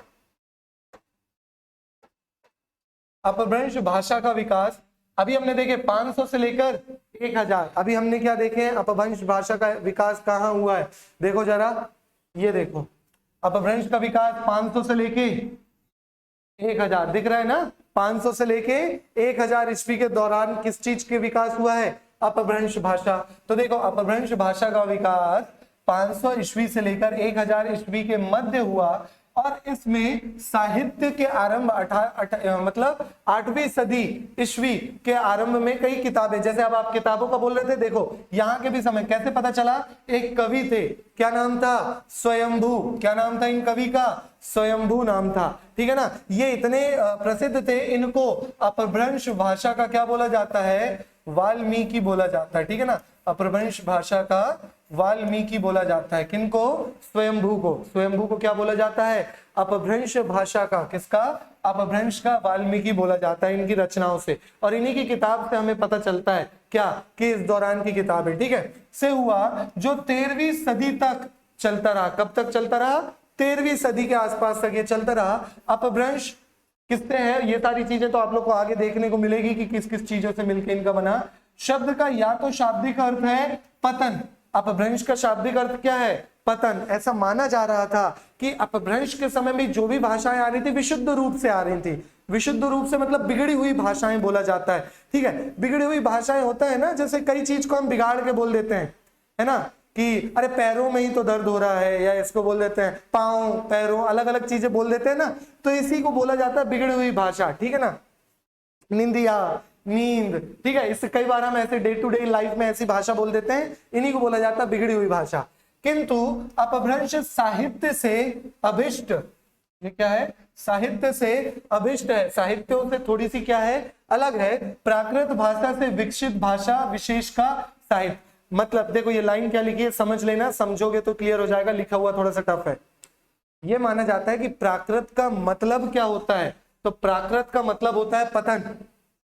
अपभ्रंश भाषा का विकास अभी हमने देखे 500 से लेकर 1000। अभी हमने क्या देखे? अपभ्रंश भाषा का विकास कहाँ हुआ है? देखो जरा, ये देखो, अपभ्रंश का विकास 500 से लेके 1000 दिख रहा है ना। 500 से लेके 1000 ईस्वी के दौरान किस चीज के विकास हुआ है? अपभ्रंश भाषा। तो देखो, अपभ्रंश भाषा का विकास 500 ईस्वी से लेकर 1000 ईस्वी के मध्य हुआ, और इसमें साहित्य के आरंभ मतलब 8वीं सदी ईस्वी के आरंभ में कई किताबें, जैसे अब आप किताबों का बोल रहे थे, देखो यहाँ के भी समय कैसे पता चला? एक कवि थे, क्या नाम था? स्वयंभू। क्या नाम था इन कवि का? स्वयंभू नाम था। ठीक है ना, ये इतने प्रसिद्ध थे, इनको अपभ्रंश भाषा का क्या बोला जाता है? वाल्मीकि बोला जाता है। ठीक है ना, अपभ्रंश भाषा का वाल्मीकि बोला जाता है। किनको? स्वयंभू को। स्वयंभू को क्या बोला जाता है? अपभ्रंश भाषा का। किसका? अपभ्रंश का वाल्मीकि बोला जाता है इनकी रचनाओं से। और इन्हीं की किताब से हमें पता चलता है क्या कि इस दौरान की किताब है, ठीक है, से हुआ, जो 13वीं सदी तक चलता रहा। कब तक चलता रहा? 13वीं सदी के आसपास तक ये चलता रहा। अपभ्रंश किससे है? ये सारी चीजें तो आप लोग को आगे देखने को मिलेगी कि किस किस चीजों से मिलकर इनका बना। शब्द का या तो शाब्दिक अर्थ है पतन, अपभ्रंश का शाब्दिक अर्थ क्या है? पतन। ऐसा माना जा रहा था कि अपभ्रंश के समय में जो भी भाषाएं आ रही थी विशुद्ध रूप से आ रही थी। विशुद्ध रूप से मतलब बिगड़ी हुई भाषाएं बोला जाता है, ठीक है। बिगड़ी हुई भाषाएं होता है ना, जैसे कई चीज को हम बिगाड़ के बोल देते हैं, है ना, कि अरे पैरों में ही तो दर्द हो रहा है, या इसको बोल देते हैं पाँव पैरों, अलग अलग चीजें बोल देते हैं ना, तो इसी को बोला जाता है बिगड़ी हुई भाषा, ठीक है ना। निंदिया, नींद, ठीक है, इससे कई बार हम ऐसे डे टू डे लाइफ में ऐसी भाषा बोल देते हैं, इन्हीं को बोला जाता है बिगड़ी हुई भाषा। किंतु अपभ्रंश साहित्य से अभिष्ट, ये क्या है? साहित्य से अभिष्ट है, साहित्यों से थोड़ी सी क्या है? अलग है। प्राकृत भाषा से विकसित भाषा विशेष का साहित्य। मतलब देखो ये लाइन क्या लिखी है, समझ लेना, समझोगे तो क्लियर हो जाएगा, लिखा हुआ थोड़ा सा टफ है। ये माना जाता है कि प्राकृत का मतलब क्या होता है? तो प्राकृत का मतलब होता है पतन।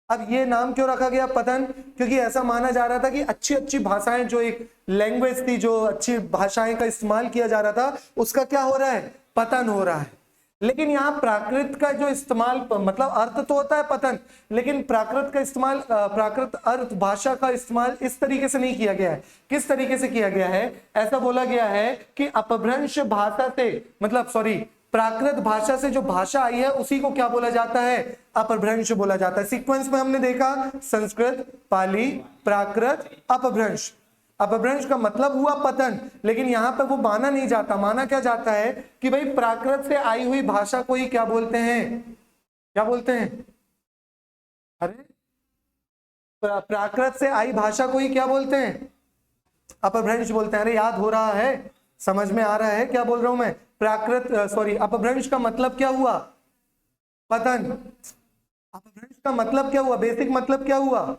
अब ये नाम क्यों रखा गया पतन? क्योंकि ऐसा माना जा रहा था कि अच्छी अच्छी भाषाएं, जो एक लैंग्वेज थी, जो अच्छी भाषाएं का इस्तेमाल किया जा रहा था, उसका क्या हो रहा है? पतन हो रहा है। लेकिन यहाँ प्राकृत का जो इस्तेमाल, मतलब अर्थ तो होता है पतन, लेकिन प्राकृत का इस्तेमाल, प्राकृत अर्थ भाषा का इस्तेमाल इस तरीके से नहीं किया गया है। किस तरीके से किया गया है? ऐसा बोला गया है कि अपभ्रंश भाषा से, मतलब सॉरी, प्राकृत भाषा से जो भाषा आई है उसी को क्या बोला जाता है? अपभ्रंश बोला जाता है। सीक्वेंस में हमने देखा संस्कृत, पाली, प्राकृत, अपभ्रंश। अपभ्रंश का मतलब हुआ पतन, लेकिन यहां पर वो माना नहीं जाता। माना क्या जाता है कि भाई प्राकृत से आई हुई भाषा को ही क्या बोलते हैं? क्या बोलते हैं? अरे प्राकृत से आई भाषा को ही क्या बोलते हैं? अपभ्रंश बोलते हैं। अरे याद हो रहा है, समझ में आ रहा है क्या बोल रहा हूं मैं? प्राकृत सॉरी, अपभ्रंश का मतलब क्या हुआ? पतन। अपभ्रंश का मतलब क्या हुआ? बेसिक मतलब क्या हुआ?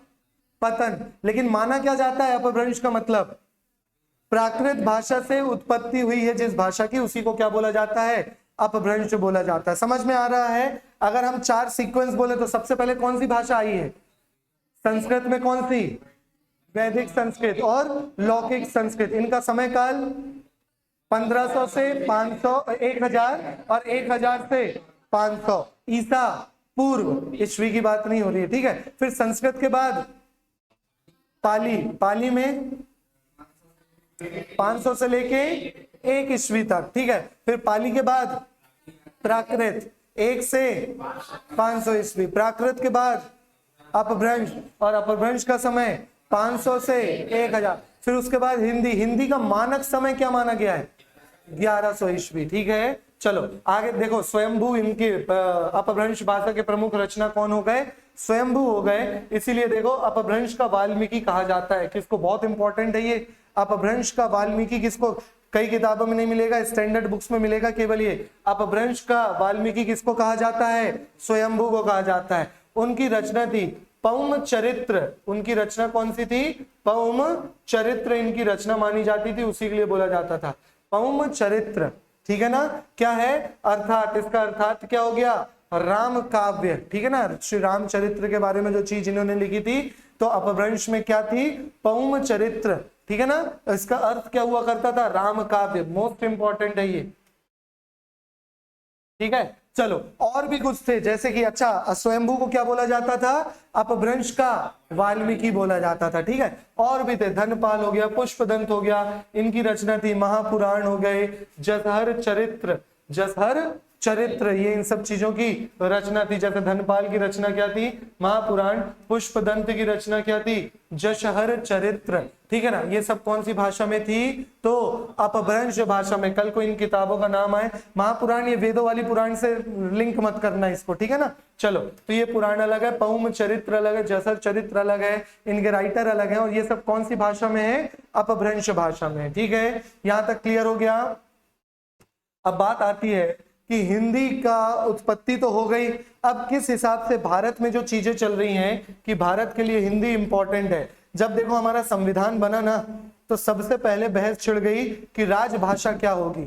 पतन। लेकिन माना क्या जाता है अपभ्रंश का मतलब? प्राकृत भाषा से उत्पत्ति हुई है जिस भाषा की, उसी को क्या बोला जाता है? अपभ्रंश बोला जाता है। समझ में आ रहा है? अगर हम 4 सीक्वेंस बोले तो सबसे पहले कौन सी भाषा आई है? संस्कृत में कौन सी? वैदिक संस्कृत और लौकिक संस्कृत। इनका समय काल 1500 से 500, 1000 और 1000 से 500 ईसा पूर्व, ईस्वी की बात नहीं हो रही है, ठीक है। फिर संस्कृत के बाद पाली, पाली में 500 से लेके 1 ईस्वी तक, ठीक है। फिर पाली के बाद प्राकृत 1 से 500 ईस्वी, प्राकृत के बाद अपभ्रंश, और अपभ्रंश का समय 500 से 1000। फिर उसके बाद हिंदी, हिंदी का मानक समय क्या माना गया है? 1100 ईस्वी, ठीक है। चलो आगे देखो, स्वयंभू, इनके अपभ्रंश भाषा के प्रमुख रचना कौन हो गए? स्वयंभू हो गए। इसीलिए देखो अपभ्रंश का वाल्मीकि कहा जाता है। किसको? बहुत इंपॉर्टेंट है ये अपभ्रंश का वाल्मीकि। किसको? कई किताबों में नहीं मिलेगा, स्टैंडर्ड बुक्स में मिलेगा केवल ये। अपभ्रंश का वाल्मीकि किसको कहा जाता है? स्वयंभू को कहा जाता है। उनकी रचना थी पौम चरित्र। उनकी रचना कौन सी थी? पौम चरित्र इनकी रचना मानी जाती थी, उसी के लिए बोला जाता था पौम चरित्र, ठीक है ना। क्या है? अर्थात, इसका अर्थात क्या हो गया? राम काव्य, ठीक है ना। श्री रामचरित्र के बारे में जो चीज इन्होंने लिखी थी, तो अपभ्रंश में क्या थी? पौम चरित्र, ठीक है ना। इसका अर्थ क्या हुआ करता था? राम काव्य। मोस्ट इंपॉर्टेंट है ये, ठीक है। चलो और भी कुछ थे, जैसे कि अच्छा, स्वयंभू को क्या बोला जाता था? अपभ्रंश का वाल्मीकि बोला जाता था, ठीक है। और भी थे, धनपाल हो गया, पुष्पदंत हो गया, इनकी रचना थी। महापुराण हो गए, जसहर चरित्र, जसहर चरित्र, ये इन सब चीजों की रचना थी। जैसे धनपाल की रचना क्या थी? महापुराण। पुष्पदंत की रचना क्या थी? जशहर चरित्र, ठीक है ना। ये सब कौन सी भाषा में थी? तो अपभ्रंश भाषा में। कल को इन किताबों का नाम आए, महापुराण, ये वेदों वाली पुराण से लिंक मत करना इसको, ठीक है ना। चलो, तो ये पुराण अलग है, पौम चरित्र अलग है, जसहर चरित्र अलग है, इनके राइटर अलग है, और ये सब कौन सी भाषा में है? अपभ्रंश भाषा में, ठीक है। यहां तक क्लियर हो गया। अब बात आती है कि हिंदी का उत्पत्ति तो हो गई, अब किस हिसाब से भारत में जो चीजें चल रही हैं कि भारत के लिए हिंदी इंपॉर्टेंट है। जब देखो हमारा संविधान बना ना, तो सबसे पहले बहस छिड़ गई कि राजभाषा क्या होगी।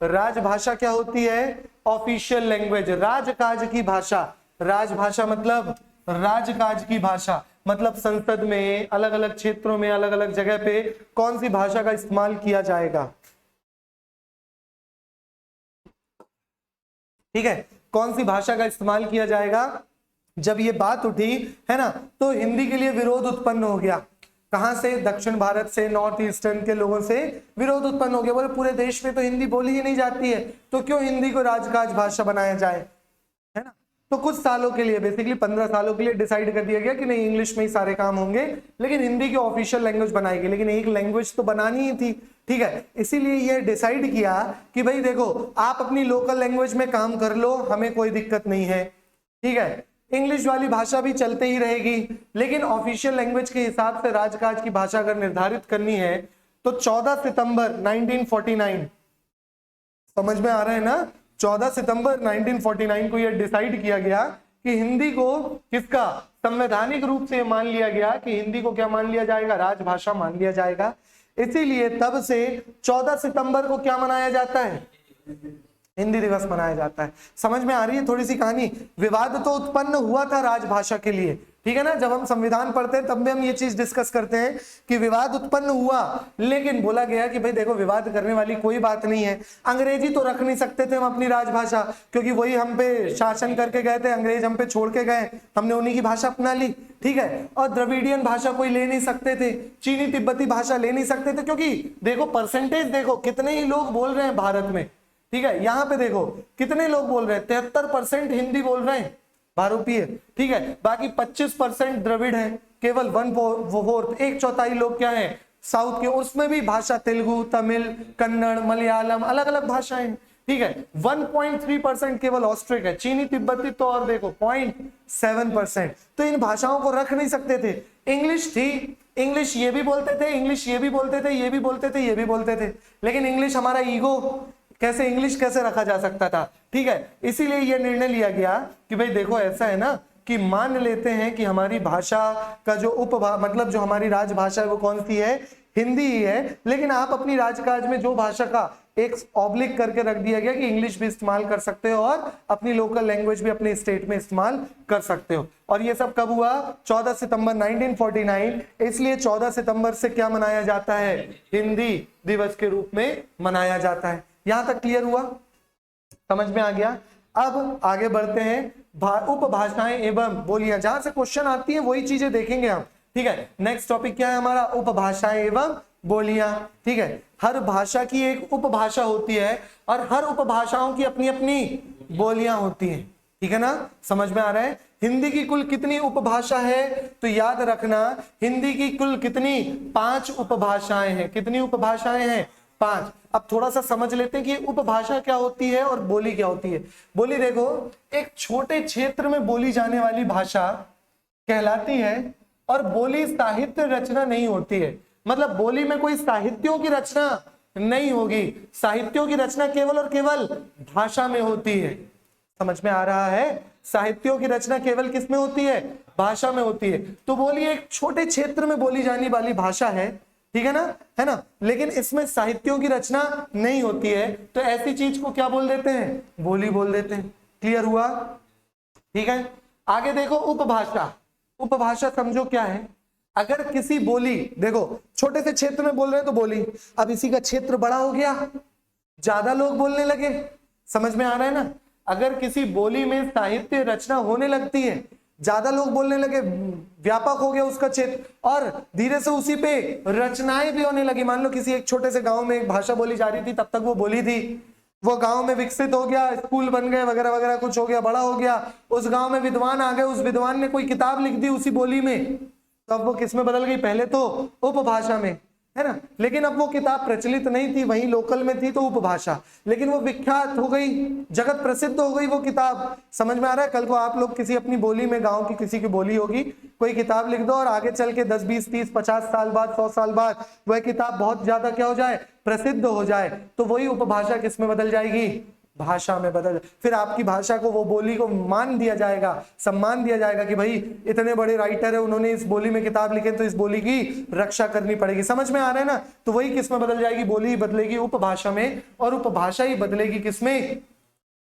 राजभाषा क्या होती है? ऑफिशियल लैंग्वेज, राजकाज की भाषा। राजभाषा मतलब राजकाज की भाषा, मतलब संसद में, अलग अलग क्षेत्रों में, अलग अलग जगह पे कौन सी भाषा का इस्तेमाल किया जाएगा, ठीक है। कौन सी भाषा का इस्तेमाल किया जाएगा? जब ये बात उठी है ना, तो हिंदी के लिए विरोध उत्पन्न हो गया। कहां से? दक्षिण भारत से, नॉर्थ ईस्टर्न के लोगों से विरोध उत्पन्न हो गया। बोले पूरे देश में तो हिंदी बोली ही नहीं जाती है, तो क्यों हिंदी को राजकाज भाषा बनाया जाए, है ना। तो कुछ सालों के लिए, बेसिकली 15 सालों के लिए डिसाइड कर दिया गया कि नहीं, इंग्लिश में ही सारे काम होंगे, लेकिन हिंदी की ऑफिशियल लैंग्वेज बनाएगी। लेकिन एक लैंग्वेज तो बनानी ही थी, ठीक है। इसीलिए ये डिसाइड किया कि भाई देखो, आप अपनी लोकल लैंग्वेज में काम कर लो, हमें कोई दिक्कत नहीं है, ठीक है। इंग्लिश वाली भाषा भी चलते ही रहेगी, लेकिन ऑफिशियल लैंग्वेज के हिसाब से राजकाज की भाषा अगर निर्धारित करनी है तो 14 सितंबर 1949, समझ में आ रहा है ना, 14 सितंबर 1949 को यह डिसाइड किया गया कि हिंदी को किसका संवैधानिक रूप से मान लिया गया कि हिंदी को क्या मान लिया जाएगा? राजभाषा मान लिया जाएगा। इसीलिए तब से 14 सितंबर को क्या मनाया जाता है? हिंदी दिवस मनाया जाता है। समझ में आ रही है थोड़ी सी कहानी? विवाद तो उत्पन्न हुआ था राजभाषा के लिए, ठीक है ना। जब हम संविधान पढ़ते हैं तब भी हम ये चीज डिस्कस करते हैं कि विवाद उत्पन्न हुआ, लेकिन बोला गया कि भाई देखो, विवाद करने वाली कोई बात नहीं है। अंग्रेजी तो रख नहीं सकते थे हम अपनी राजभाषा, क्योंकि वही हम पे शासन करके गए थे, अंग्रेज हम पे छोड़ के गए, हमने उन्हीं की भाषा अपना ली, ठीक है। और द्रविडियन भाषा कोई ले नहीं सकते थे, चीनी तिब्बती भाषा ले नहीं सकते थे, क्योंकि देखो परसेंटेज देखो कितने ही लोग बोल रहे हैं भारत में, ठीक है। यहाँ पे देखो कितने लोग बोल रहे हैं, 73% हिंदी बोल रहे हैं भारोपीय, ठीक है। बाकी 25% द्रविड़ है, केवल 1/4 1/4 लोग क्या है साउथ के, उसमें भी भाषा तेलुगु, तमिल, कन्नड़, मलयालम, अलग अलग भाषाएं, ठीक है। 1.3% केवल ऑस्ट्रिक है, चीनी तिब्बती तो और देखो 0.7%। तो इन भाषाओं को रख नहीं सकते थे। इंग्लिश थी, इंग्लिश ये भी बोलते थे, इंग्लिश ये भी बोलते थे, ये भी बोलते थे, ये भी बोलते थे, लेकिन इंग्लिश हमारा ईगो, कैसे इंग्लिश कैसे रखा जा सकता था, ठीक है। इसीलिए यह निर्णय लिया गया कि भाई देखो ऐसा है ना कि मान लेते हैं कि हमारी भाषा का जो मतलब जो हमारी राजभाषा है वो कौन सी है? हिंदी ही है, लेकिन आप अपनी राजकाज में जो भाषा का एक ऑब्लिक करके रख दिया गया कि इंग्लिश भी इस्तेमाल कर सकते हो और अपनी लोकल लैंग्वेज भी अपने स्टेट में इस्तेमाल कर सकते हो। और ये सब कब हुआ? 14 सितंबर 1949। इसलिए 14 सितंबर से क्या मनाया जाता है? हिंदी दिवस के रूप में मनाया जाता है। यहां तक क्लियर हुआ? समझ में आ गया? अब आगे बढ़ते हैं। उपभाषाएं एवं बोलियां, जहां से क्वेश्चन आती हैं वही चीजें देखेंगे हम, ठीक है। नेक्स्ट टॉपिक क्या है हमारा? उपभाषाएं एवं बोलियां, ठीक है। हर भाषा की एक उपभाषा होती है और हर उपभाषाओं की अपनी अपनी बोलियां होती हैं, ठीक है ना। समझ में आ रहा है? हिंदी की कुल कितनी उपभाषा है? तो याद रखना, हिंदी की कुल कितनी? 5 उपभाषाएं हैं। कितनी उपभाषाएं हैं? 5। अब थोड़ा सा समझ लेते हैं कि उपभाषा क्या होती है और बोली क्या होती है। बोली देखो, एक छोटे क्षेत्र में बोली जाने वाली भाषा कहलाती है और बोली साहित्य रचना नहीं होती है। मतलब बोली में कोई साहित्यों की रचना नहीं होगी, साहित्यों की रचना केवल और केवल भाषा में होती है। समझ में आ रहा है? साहित्यों की रचना केवल किस में होती है? भाषा में होती है। तो बोली एक छोटे क्षेत्र में बोली जाने वाली भाषा है, ठीक है ना, है ना। लेकिन इसमें साहित्यों की रचना नहीं होती है, तो ऐसी चीज को क्या बोल देते हैं? बोली बोल देते हैं। क्लियर हुआ? ठीक है। आगे देखो, उपभाषा। उपभाषा समझो क्या है? अगर किसी बोली, देखो छोटे से क्षेत्र में बोल रहे हैं तो बोली, अब इसी का क्षेत्र बड़ा हो गया, ज्यादा लोग बोलने लगे, समझ में आ रहा है ना। अगर किसी बोली में साहित्य रचना होने लगती है, ज्यादा लोग बोलने लगे, व्यापक हो गया उसका क्षेत्र और धीरे से उसी पे रचनाएं भी होने लगी। मान लो किसी एक छोटे से गांव में एक भाषा बोली जा रही थी, तब तक वो बोली थी, वो गांव में विकसित हो गया, स्कूल बन गए वगैरह वगैरह, कुछ हो गया, बड़ा हो गया, उस गांव में विद्वान आ गए, उस विद्वान ने कोई किताब लिख दी उसी बोली में, तो अब वो किस में बदल गई? पहले तो उपभाषा में, है ना। लेकिन अब वो किताब प्रचलित नहीं थी, वहीं लोकल में थी, तो उपभाषा। लेकिन वो विख्यात हो गई, जगत प्रसिद्ध हो गई वो किताब। समझ में आ रहा है? कल को आप लोग किसी अपनी बोली में, गांव की किसी की बोली होगी, कोई किताब लिख दो और आगे चल के 10, 20, 30, 50 साल बाद, 100 साल बाद वह किताब बहुत ज्यादा क्या हो जाए? प्रसिद्ध हो जाए, तो वही उपभाषा किस में बदल जाएगी? भाषा में बदल। फिर आपकी भाषा को, वो बोली को मान दिया जाएगा, सम्मान दिया जाएगा कि भाई इतने बड़े राइटर है, उन्होंने इस बोली में किताब लिखे, तो इस बोली की रक्षा करनी पड़ेगी। समझ में आ रहा है ना? तो वही किस में बदल जाएगी? बोली ही बदलेगी उपभाषा में, और उपभाषा ही बदलेगी किसमें?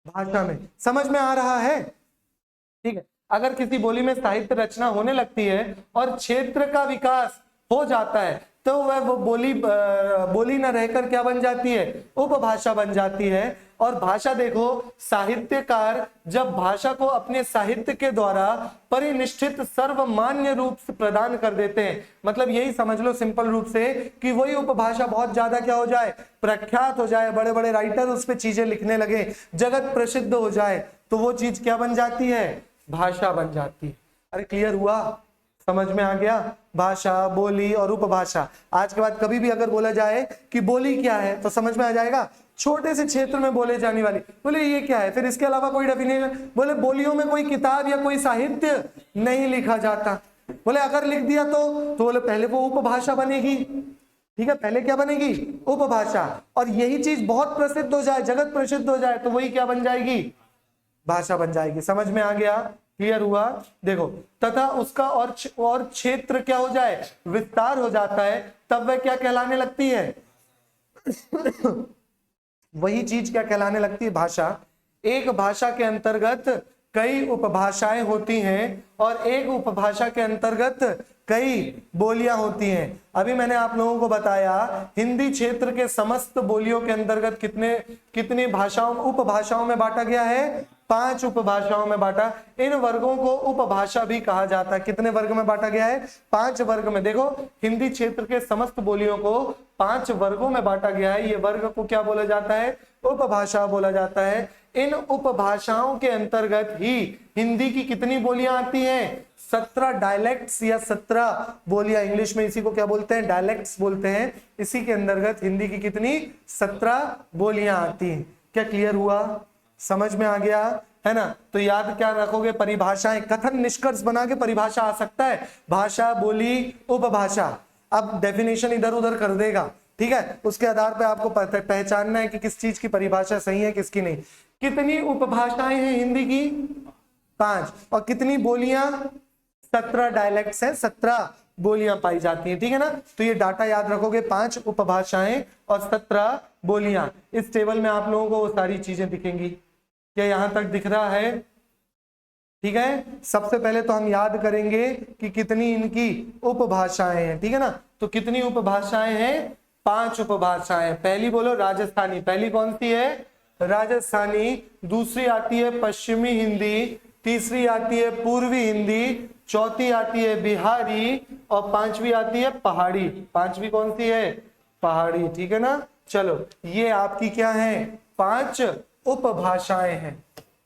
भाषा में। समझ में आ रहा है? ठीक है। अगर किसी बोली में साहित्य रचना होने लगती है और क्षेत्र का विकास हो जाता है, तो वह वो बोली न रहकर क्या बन जाती है, उपभाषा बन जाती है। और भाषा देखो, साहित्यकार जब भाषा को अपने साहित्य के द्वारा परिनिष्ठित सर्वमान्य रूप से प्रदान कर देते हैं, मतलब यही समझ लो सिंपल रूप से कि वही उपभाषा बहुत ज्यादा क्या हो जाए, प्रख्यात हो जाए, बड़े बड़े राइटर उस पर चीजें लिखने लगे, जगत प्रसिद्ध हो जाए, तो वो चीज क्या बन जाती है, भाषा बन जाती है। अरे क्लियर हुआ, समझ में आ गया? भाषा, बोली और उपभाषा। आज के बाद कभी भी अगर बोला जाए कि बोली क्या है तो समझ में आ जाएगा, छोटे से क्षेत्र में बोले जाने वाली। बोले ये क्या है, फिर इसके अलावा कोई डेफिनेशन? बोले बोलियों में कोई किताब या कोई साहित्य नहीं लिखा जाता। बोले अगर लिख दिया तो बोले पहले वो उपभाषा बनेगी, ठीक है, पहले क्या बनेगी, उपभाषा। और यही चीज बहुत प्रसिद्ध हो जाए, जगत प्रसिद्ध हो जाए, तो वही क्या बन जाएगी, भाषा बन जाएगी। समझ में आ गया? क्लियर हुआ? देखो, तथा उसका और क्षेत्र क्या हो जाए, विस्तार हो जाता है, तब वह क्या कहलाने लगती है वही चीज क्या कहलाने लगती है, भाषा। एक भाषा के अंतर्गत कई उपभाषाएं होती हैं और एक उपभाषा के अंतर्गत कई बोलियां होती हैं। अभी मैंने आप लोगों को बताया हिंदी क्षेत्र के समस्त बोलियों के अंतर्गत कितने भाषाओं, उपभाषाओं में बांटा गया है, 5 उपभाषाओं में बांटा। इन वर्गों को उपभाषा भी कहा जाता है। कितने वर्ग में बांटा गया है, 5 वर्ग में। देखो, हिंदी क्षेत्र के समस्त बोलियों को 5 वर्गों में बांटा गया है। ये वर्ग को क्या बोला जाता है, उपभाषा बोला जाता है। इन उपभाषाओं के अंतर्गत ही हिंदी की कितनी बोलियां आती हैं, 17 डायलेक्ट्स या 17 बोलियां। इंग्लिश में इसी को क्या बोलते हैं, डायलेक्ट्स बोलते हैं। इसी के अंतर्गत हिंदी की कितनी, 17 बोलियां आती हैं। क्या क्लियर हुआ, समझ में आ गया है ना? तो याद क्या रखोगे, परिभाषाएं, कथन निष्कर्ष बना के परिभाषा आ सकता है, भाषा, बोली, उपभाषा। अब डेफिनेशन इधर उधर कर देगा, ठीक है, उसके आधार पे आपको पहचानना है कि किस चीज की परिभाषा सही है, किसकी नहीं। कितनी उपभाषाएं हैं हिंदी की, 5। और कितनी बोलियां, 17 डायलेक्ट्स हैं, 17 बोलियां पाई जाती हैं, ठीक है ना? तो ये डाटा याद रखोगे, 5 उपभाषाएं और 17 बोलियां। इस टेबल में आप लोगों को वो सारी चीजें दिखेंगी। क्या यहां तक दिख रहा है? ठीक है, सबसे पहले तो हम याद करेंगे कि कितनी इनकी उपभाषाएं हैं, ठीक है ना? तो कितनी उपभाषाएं हैं, 5 उपभाषाएं। पहली बोलो राजस्थानी, पहली कौन सी है, राजस्थानी। दूसरी आती है पश्चिमी हिंदी, तीसरी आती है पूर्वी हिंदी, चौथी आती है बिहारी और 5वीं आती है पहाड़ी। 5वीं कौन सी है, पहाड़ी, ठीक है ना? चलो, ये आपकी क्या है, 5 उपभाषाएं हैं।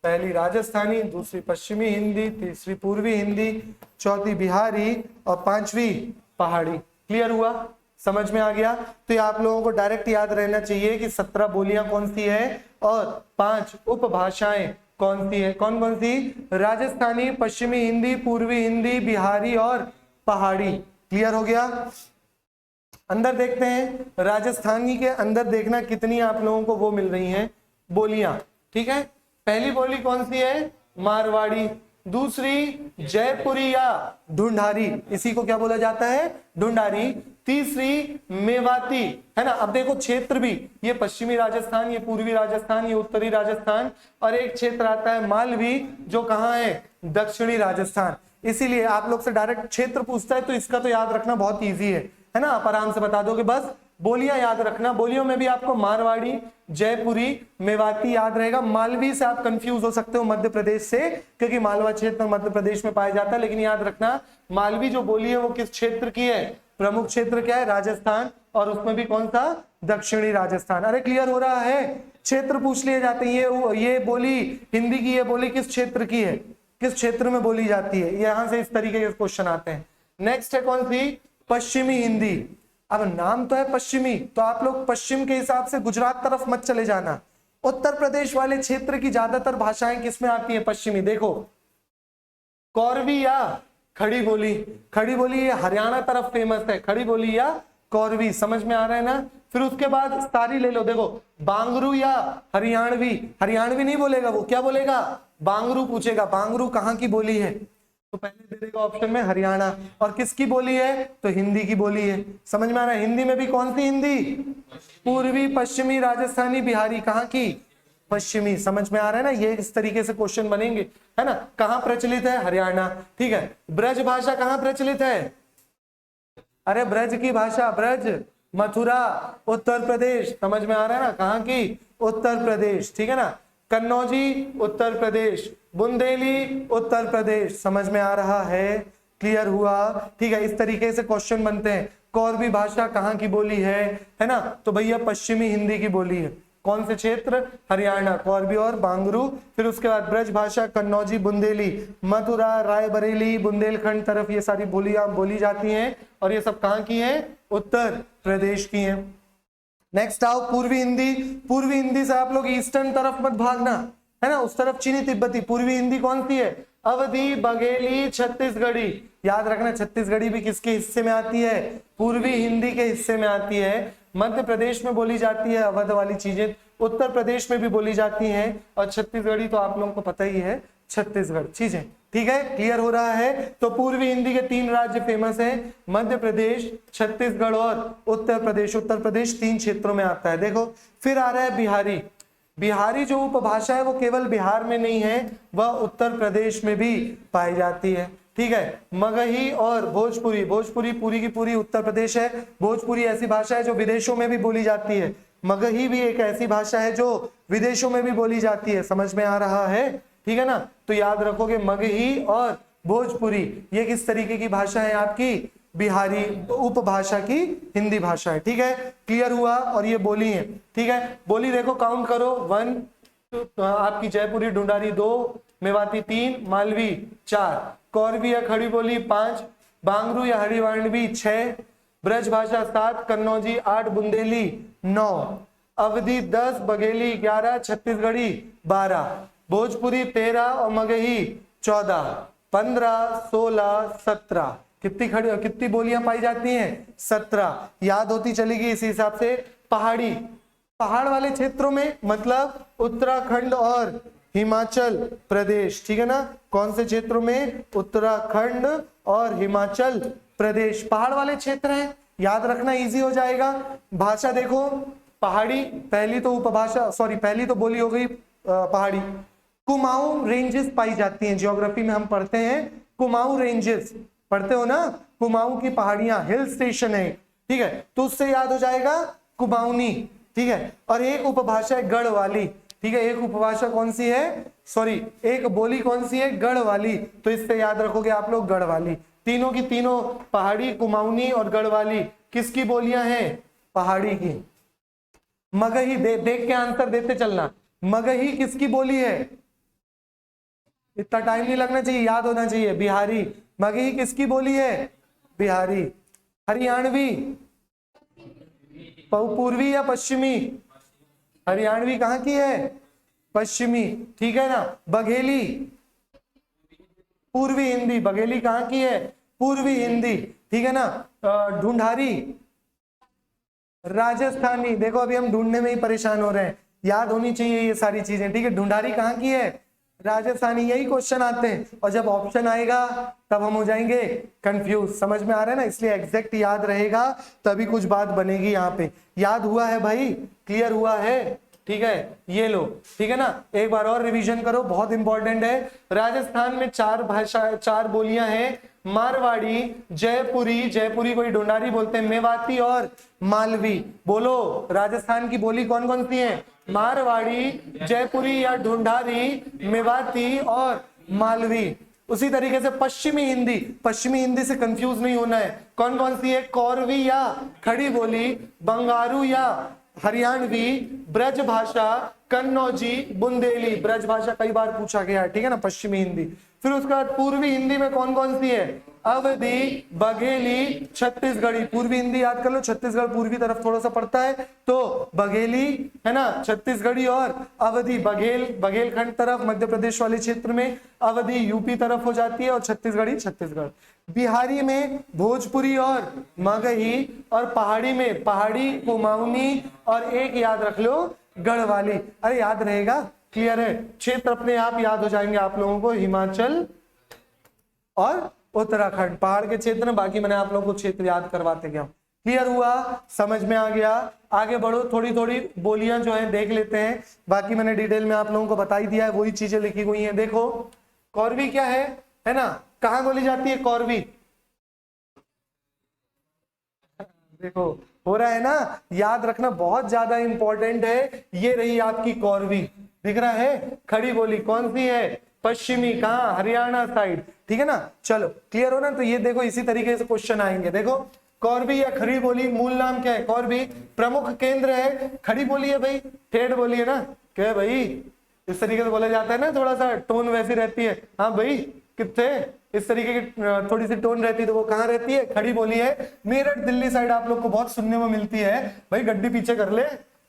पहली राजस्थानी, दूसरी पश्चिमी हिंदी, तीसरी पूर्वी हिंदी, चौथी बिहारी और 5वीं पहाड़ी। क्लियर हुआ, समझ में आ गया? तो ये आप लोगों को डायरेक्ट याद रहना चाहिए कि 17 बोलियां कौन सी है और 5 उपभाषाएं कौन सी है। कौन कौन सी, राजस्थानी, पश्चिमी हिंदी, पूर्वी हिंदी, बिहारी और पहाड़ी। क्लियर हो गया? अंदर देखते हैं, राजस्थानी के अंदर देखना कितनी आप लोगों को वो मिल रही हैं बोलियां, ठीक है? पहली बोली कौन सी है, मारवाड़ी। दूसरी जयपुरी या ढूंढारी, इसी को क्या बोला जाता है, ढूंढारी। तीसरी मेवाती, है ना? अब देखो क्षेत्र भी, ये पश्चिमी राजस्थान, ये पूर्वी राजस्थान, ये उत्तरी राजस्थान, और एक क्षेत्र आता है मालवी, जो कहाँ है, दक्षिणी राजस्थान। इसीलिए आप लोग से डायरेक्ट क्षेत्र पूछता है तो इसका तो याद रखना बहुत ईजी है ना? आप आराम से बता दोगे, बस बोलियां याद रखना। बोलियों में भी आपको मारवाड़ी, जयपुरी, मेवाती याद रहेगा। मालवी से आप कंफ्यूज हो सकते हो मध्य प्रदेश से, क्योंकि मालवा क्षेत्र मध्य प्रदेश में पाया जाता है, लेकिन याद रखना मालवी जो बोली है वो किस क्षेत्र की है, प्रमुख क्षेत्र क्या है, राजस्थान, और उसमें भी कौन सा, दक्षिणी राजस्थान। अरे क्लियर हो रहा है? क्षेत्र पूछ लिए जाते हैं। ये बोली हिंदी की, ये बोली किस क्षेत्र की है, किस क्षेत्र में बोली जाती है, यहां से इस तरीके के क्वेश्चन आते हैं। नेक्स्ट है कौन सी, पश्चिमी हिंदी। अब नाम तो है पश्चिमी, तो आप लोग पश्चिम के हिसाब से गुजरात तरफ मत चले जाना। उत्तर प्रदेश वाले क्षेत्र की ज्यादातर भाषाएं किसमें आती है, पश्चिमी। देखो, कौरवी या खड़ी बोली। खड़ी बोली ये हरियाणा तरफ फेमस है, खड़ी बोली या कौरवी, समझ में आ रहा है ना? फिर उसके बाद सारी ले लो, देखो, बांगरू या हरियाणवी। हरियाणवी नहीं बोलेगा वो, क्या बोलेगा, बांगरू पूछेगा। बांगरू कहाँ की बोली है, तो पहले दे देगा ऑप्शन में हरियाणा। और किसकी बोली है, तो हिंदी की बोली है। समझ में आ रहा है? हिंदी में भी कौन सी हिंदी, पूर्वी, पश्चिमी, राजस्थानी, बिहारी, कहाँ की, पश्चिमी। समझ में आ रहा है ना? ये इस तरीके से क्वेश्चन बनेंगे, है ना? कहाँ प्रचलित है, हरियाणा, ठीक है। ब्रज भाषा कहाँ प्रचलित है, अरे ब्रज की भाषा, ब्रज, मथुरा उत्तर प्रदेश, समझ में आ रहा है ना, कहाँ की, उत्तर प्रदेश, ठीक है ना। कन्नौजी उत्तर प्रदेश, बुंदेली उत्तर प्रदेश, समझ में आ रहा है, क्लियर हुआ, ठीक है। इस तरीके से क्वेश्चन बनते हैं। कोरवी भाषा कहाँ की बोली है ना, तो भैया पश्चिमी हिंदी की बोली है। कौन से क्षेत्र, हरियाणा, कोरबी और बांगरू। फिर उसके बाद ब्रज भाषा कन्नौजी, बुंदेली, मथुरा, रायबरेली, बुंदेलखंड तरफ ये सारी बोलियां बोली जाती हैं, और ये सब कहाँ की हैं, उत्तर प्रदेश की हैं। नेक्स्ट आओ पूर्वी हिंदी। पूर्वी हिंदी से आप लोग ईस्टर्न तरफ मत भागना, है ना, उस तरफ चीनी तिब्बती। पूर्वी हिंदी कौन सी है, अवधी, बघेली, छत्तीसगढ़ी। याद रखना छत्तीसगढ़ी भी किसके हिस्से में आती है, पूर्वी हिंदी के हिस्से में आती है। मध्य प्रदेश में बोली जाती है अवध वाली चीजें, उत्तर प्रदेश में भी बोली जाती हैं, और छत्तीसगढ़ी तो आप लोगों को पता ही है, छत्तीसगढ़ चीजें, ठीक है, क्लियर हो रहा है। तो पूर्वी हिंदी के 3 राज्य फेमस हैं, मध्य प्रदेश, छत्तीसगढ़ और उत्तर प्रदेश। उत्तर प्रदेश 3 क्षेत्रों में आता है। देखो फिर आ रहा है बिहारी। बिहारी जो उपभाषा है वो केवल बिहार में नहीं है, वह उत्तर प्रदेश में भी पाई जाती है, ठीक है। मगही और भोजपुरी, भोजपुरी पूरी की पूरी उत्तर प्रदेश है। भोजपुरी ऐसी भाषा है जो विदेशों में भी बोली जाती है। मगही भी एक ऐसी भाषा है जो विदेशों में भी बोली जाती है, समझ में आ रहा है, ठीक है ना। तो याद रखोगे मगही और भोजपुरी ये किस तरीके की भाषा है, आपकी बिहारी उपभाषा की हिंदी भाषा है, ठीक है, क्लियर हुआ। और ये बोली है, ठीक है। बोली देखो काउंट करो, 1 आपकी जयपुरी ढूंढारी 2, मेवाती 3, मालवी 4, कोरवी या खड़ी बोली 5, बांगरू या हरियाणवी 6, ब्रज भाषा 7, कन्नौजी 8, बुंदेली 9, अवधी 10, बघेली 11, छत्तीसगढ़ी 12, भोजपुरी 13 और मगही 14, 15, 16, 17। कितनी बोलियां पाई जाती हैं, 17। याद होती चलेगी इसी हिसाब से। पहाड़ी, पहाड़ वाले क्षेत्रों में मतलब उत्तराखंड और हिमाचल प्रदेश, ठीक है ना। कौन से क्षेत्रों में, उत्तराखंड और हिमाचल प्रदेश पहाड़ वाले क्षेत्र हैं, याद रखना इजी हो जाएगा। भाषा देखो पहाड़ी, पहली तो उपभाषा पहली तो बोली हो गई पहाड़ी। कुमाऊं रेंजेस पाई जाती हैं, ज्योग्राफी में हम पढ़ते हैं कुमाऊं रेंजेस, पढ़ते हो ना, कुमाऊं की पहाड़ियां, हिल स्टेशन है, ठीक है, तो उससे याद हो जाएगा कुमाऊनी, ठीक है। और एक उपभाषा है गढ़वाली, ठीक है, एक उपभाषा कौन सी है, एक बोली कौन सी है, गढ़वाली, तो इससे याद रखोगे आप लोग गढ़वाली। तीनों की तीनों पहाड़ी, कुमाऊनी और गढ़वाली किसकी बोलियां हैं, पहाड़ी की। मगही देख के आंसर देते चलना, मगही किसकी बोली है, इतना टाइम नहीं लगना चाहिए, याद होना चाहिए, बिहारी। मगही किसकी बोली है, बिहारी। हरियाणवी, पूर्वी या पश्चिमी, हरियाणवी कहाँ की है, पश्चिमी, ठीक है ना। बघेली, पूर्वी हिंदी, बघेली कहाँ की है, पूर्वी हिंदी, ठीक है ना। ढूंढारी, राजस्थानी, देखो अभी हम ढूंढने में ही परेशान हो रहे हैं, याद होनी चाहिए ये सारी चीजें, ठीक है। ढूंढारी कहाँ की है, राजस्थानी, यही क्वेश्चन आते हैं, और जब ऑप्शन आएगा तब हम हो जाएंगे कंफ्यूज, समझ में आ रहा है ना, इसलिए एग्जैक्ट याद रहेगा तभी कुछ बात बनेगी यहाँ पे। याद हुआ है भाई, क्लियर हुआ है, ठीक है, ये लो, ठीक है ना। एक बार और रिवीजन करो, बहुत इंपॉर्टेंट है। राजस्थान में 4 भाषा, 4 बोलियां हैं, मारवाड़ी, जयपुरी, जयपुरी कोई ढूंढारी बोलते हैं, मेवाती और मालवी। बोलो राजस्थान की बोली कौन कौन सी है, मारवाड़ी, जयपुरी या ढूंढारी, मेवाती और मालवी। उसी तरीके से पश्चिमी हिंदी, पश्चिमी हिंदी से कंफ्यूज नहीं होना है, कौन कौन सी है, कोरवी या खड़ी बोली, बंगारू या हरियाणवी, ब्रज भाषा, कन्नौजी, बुंदेली। ब्रज भाषा कई बार पूछा गया है, ठीक है ना, पश्चिमी हिंदी। फिर उसके बाद पूर्वी हिंदी में कौन कौन सी है, अवधी, बघेली, छत्तीसगढ़ी। पूर्वी हिंदी याद कर लो, छत्तीसगढ़ पूर्वी तरफ थोड़ा सा पड़ता है, तो बघेली है ना, छत्तीसगढ़ी और अवधी, बघेलखंड तरफ मध्य प्रदेश वाले क्षेत्र में, अवधी यूपी तरफ हो जाती है, और छत्तीसगढ़ी छत्तीसगढ़। बिहारी में भोजपुरी और मगही, और पहाड़ी में पहाड़ी, कुमाऊनी, और एक याद रख लो गढ़वाली। अरे याद रहेगा, क्लियर है, क्षेत्र अपने आप याद हो जाएंगे आप लोगों को, हिमाचल और उत्तराखंड पहाड़ के क्षेत्र में, बाकी मैंने आप लोगों को क्षेत्र याद करवाते गया। क्लियर हुआ, समझ में आ गया। आगे बढ़ो, थोड़ी थोड़ी बोलियां जो है देख लेते हैं, बाकी मैंने डिटेल में आप लोगों को बता ही दिया है, वही चीजें लिखी हुई हैं। देखो कोरवी क्या है ना, कहाँ बोली जाती है कोरवी, देखो हो रहा है ना, याद रखना बहुत ज्यादा इंपॉर्टेंट है। ये रही आपकी कौरवी, दिख रहा है, खड़ी बोली कौन सी है, पश्चिमी, कहाँ, हरियाणा साइड, ठीक है ना। चलो क्लियर हो ना। तो ये देखो इसी तरीके से क्वेश्चन आएंगे। देखो कौरवी या खड़ी बोली, मूल नाम क्या है, कौरवी, प्रमुख केंद्र है, खड़ी बोली है भाई, ठेठ बोली है ना, क्या है भाई, इस तरीके से बोला जाता है ना, थोड़ा सा टोन वैसी रहती है, हाँ भाई कितने इस तरीके की थोड़ी सी टोन रहती है, तो वो कहाँ रहती है, खड़ी बोली है। मेरठ दिल्ली साइड आप लोग को बहुत सुनने में मिलती है, भाई गड्डी पीछे कर ले,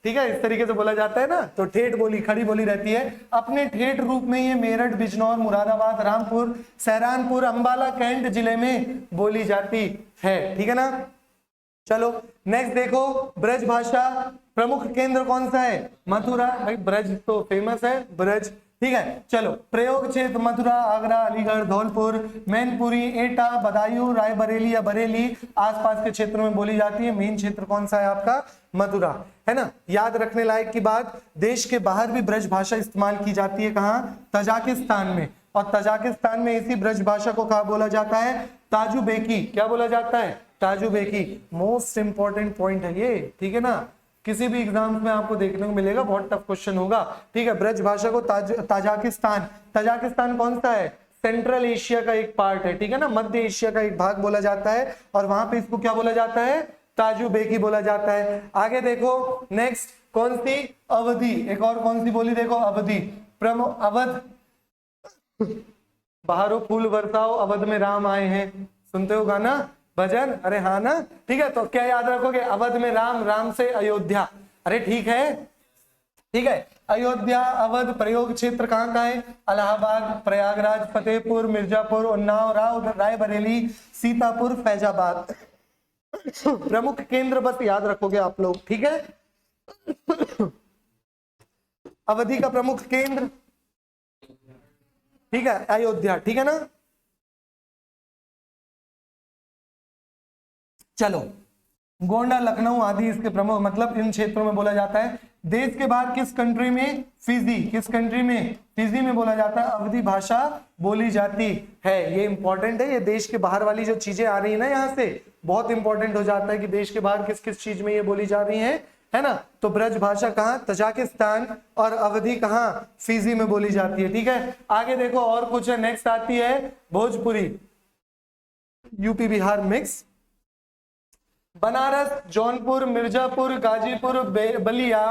ठीक है, इस तरीके से बोला जाता है ना। तो ठेठ बोली, खड़ी बोली रहती है। अपने ठेठ रूप में ये मेरठ, बिजनौर, मुरादाबाद, रामपुर, सहारनपुर, अंबाला, कैंट जिले में बोली जाती है, ठीक है ना। चलो नेक्स्ट देखो, ब्रज भाषा, प्रमुख केंद्र कौन सा है, मथुरा, भाई ब्रज तो फेमस है, ब्रज, ठीक है। चलो प्रयोग क्षेत्र, मथुरा, आगरा, अलीगढ़, धौलपुर, मैनपुरी, एटा, बदायूं, रायबरेली या बरेली आसपास के क्षेत्रों में बोली जाती है। मेन क्षेत्र कौन सा है आपका, मथुरा, है ना। याद रखने लायक की बात, देश के बाहर भी ब्रज भाषा इस्तेमाल की जाती है, कहाँ, तजाकिस्तान में, और तजाकिस्तान में इसी ब्रज भाषा को कहा बोला जाता है, ताजुबेकी, क्या बोला जाता है, ताजुबेकी। मोस्ट इंपॉर्टेंट पॉइंट है ये, ठीक है ना, किसी भी एग्जाम में आपको देखने को मिलेगा, बहुत टफ क्वेश्चन होगा, ठीक है। ब्रज भाषा को ताजाकिस्तान, तजाकिस्तान कौन सा है, सेंट्रल एशिया का एक पार्ट है, ठीक है ना, मध्य एशिया का एक भाग बोला जाता है, और वहां पे इसको क्या बोला जाता है, ताजुबेकी बोला जाता है। आगे देखो नेक्स्ट कौन सी, अवधि, एक और कौन सी बोली देखो, अवधि, प्रमुख, अवध, बाहरों फूल बरसाओ, अवध में राम आए हैं, सुनते हो गाना, भजन, अरे हाँ ना, ठीक है। तो क्या याद रखोगे, अवध में राम, राम से अयोध्या, अरे ठीक है, ठीक है। अयोध्या, अवध, प्रयोग क्षेत्र कहाँ का है, इलाहाबाद, प्रयागराज, फतेहपुर, मिर्जापुर, उन्नाव, रायबरेली, सीतापुर, फैजाबाद। प्रमुख केंद्र बस याद रखोगे आप लोग, ठीक है। अवधि का प्रमुख केंद्र, ठीक है, अयोध्या, ठीक है ना। चलो गोंडा, लखनऊ आदि इसके प्रमुख, मतलब इन क्षेत्रों में बोला जाता है। देश के बाहर किस कंट्री में, फिजी, किस कंट्री में, फिजी में बोला जाता है, अवधी भाषा बोली जाती है। ये इंपॉर्टेंट है, ये देश के बाहर वाली जो चीजें आ रही है ना, यहाँ से बहुत इंपॉर्टेंट हो जाता है कि देश के बाहर किस किस चीज में ये बोली जा रही है ना। तो ब्रज भाषा कहाँ, तजाकिस्तान, और अवधि कहाँ, फिजी में बोली जाती है, ठीक है। आगे देखो और कुछ है, नेक्स्ट आती है भोजपुरी, यूपी बिहार मिक्स, बनारस, जौनपुर, मिर्जापुर, गाजीपुर, बलिया,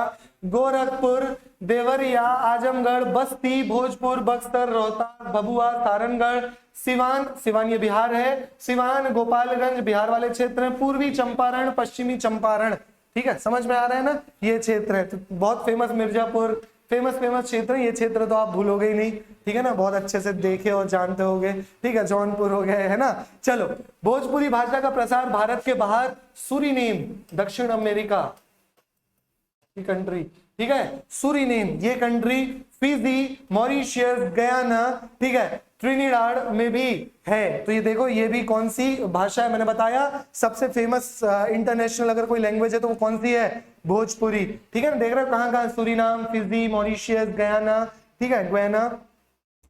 गोरखपुर, देवरिया, आजमगढ़, बस्ती, भोजपुर, बक्सर, रोहतास, भभुआ, सारनगढ़, सिवान, सिवान ये बिहार है, सिवान, गोपालगंज बिहार वाले क्षेत्र हैं, पूर्वी चंपारण, पश्चिमी चंपारण, ठीक है, समझ में आ रहा है ना, ये क्षेत्र है। तो बहुत फेमस मिर्जापुर, फेमस क्षेत्र है, ये क्षेत्र तो आप भूलोगे ही नहीं, ठीक है ना, बहुत अच्छे से देखे और जानते होगे, ठीक है। जौनपुर हो गए, है ना। चलो भोजपुरी भाषा का प्रसार भारत के बाहर, सूरीनेम, दक्षिण अमेरिका की कंट्री, ठीक है, सूरीनेम ये कंट्री, फिजी, मॉरिशियस, गयाना, ठीक है, ट्रिनिडाड में भी है। तो ये देखो ये भी कौन सी भाषा है, मैंने बताया सबसे फेमस इंटरनेशनल अगर कोई लैंग्वेज है तो वो कौन सी है, भोजपुरी, ठीक है ना। देख रहे हो कहाँ कहाँ, सूरीनाम, फिजी, मॉरिशियस, गयाना, ठीक है, गयाना।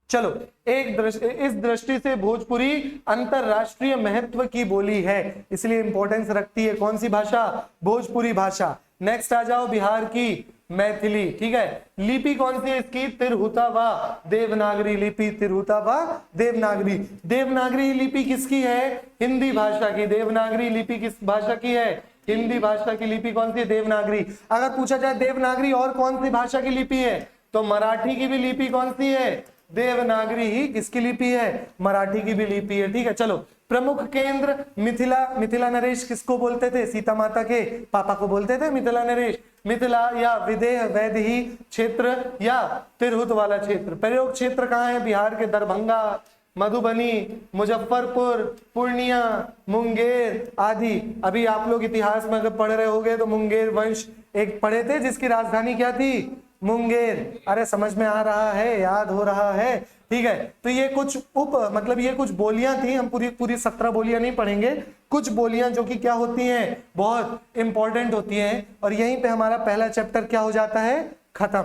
चलो इस दृष्टि से भोजपुरी अंतरराष्ट्रीय महत्व की बोली है, इसलिए इंपॉर्टेंस रखती है कौन सी भाषा, भोजपुरी भाषा। नेक्स्ट आ जाओ बिहार की मैथिली, ठीक है। लिपि कौन सी है इसकी, तिरहुता व देवनागरी लिपि, तिरहुता व देवनागरी। देवनागरी लिपि किसकी है, हिंदी भाषा की। देवनागरी लिपि किस भाषा की है, हिंदी भाषा की लिपि कौन सी है, देवनागरी। अगर पूछा जाए देवनागरी और कौन सी भाषा की लिपि है, तो मराठी की भी लिपि कौन सी है, देवनागरी ही किसकी लिपि है, मराठी की भी लिपि है, ठीक है। चलो प्रमुख केंद्र, मिथिला, मिथिला नरेश किसको बोलते थे, सीता माता के पापा को बोलते थे मिथिला नरेश। मिथिला या विदेह वैदेही क्षेत्र या तिरहुत वाला क्षेत्र। प्रयोग क्षेत्र कहाँ है, बिहार के दरभंगा, मधुबनी, मुजफ्फरपुर, पूर्णिया, मुंगेर आदि। अभी आप लोग इतिहास में अगर पढ़ रहे होंगे तो मुंगेर वंश एक पढ़े थे जिसकी राजधानी क्या थी, मुंगेर। अरे समझ में आ रहा है, याद हो रहा है, ठीक है। तो ये कुछ मतलब ये कुछ बोलियां थी, हम पूरी 17 बोलियां नहीं पढ़ेंगे, कुछ बोलियां जो कि क्या होती हैं, बहुत इंपॉर्टेंट होती हैं। और यहीं पे हमारा पहला चैप्टर क्या हो जाता है, खत्म।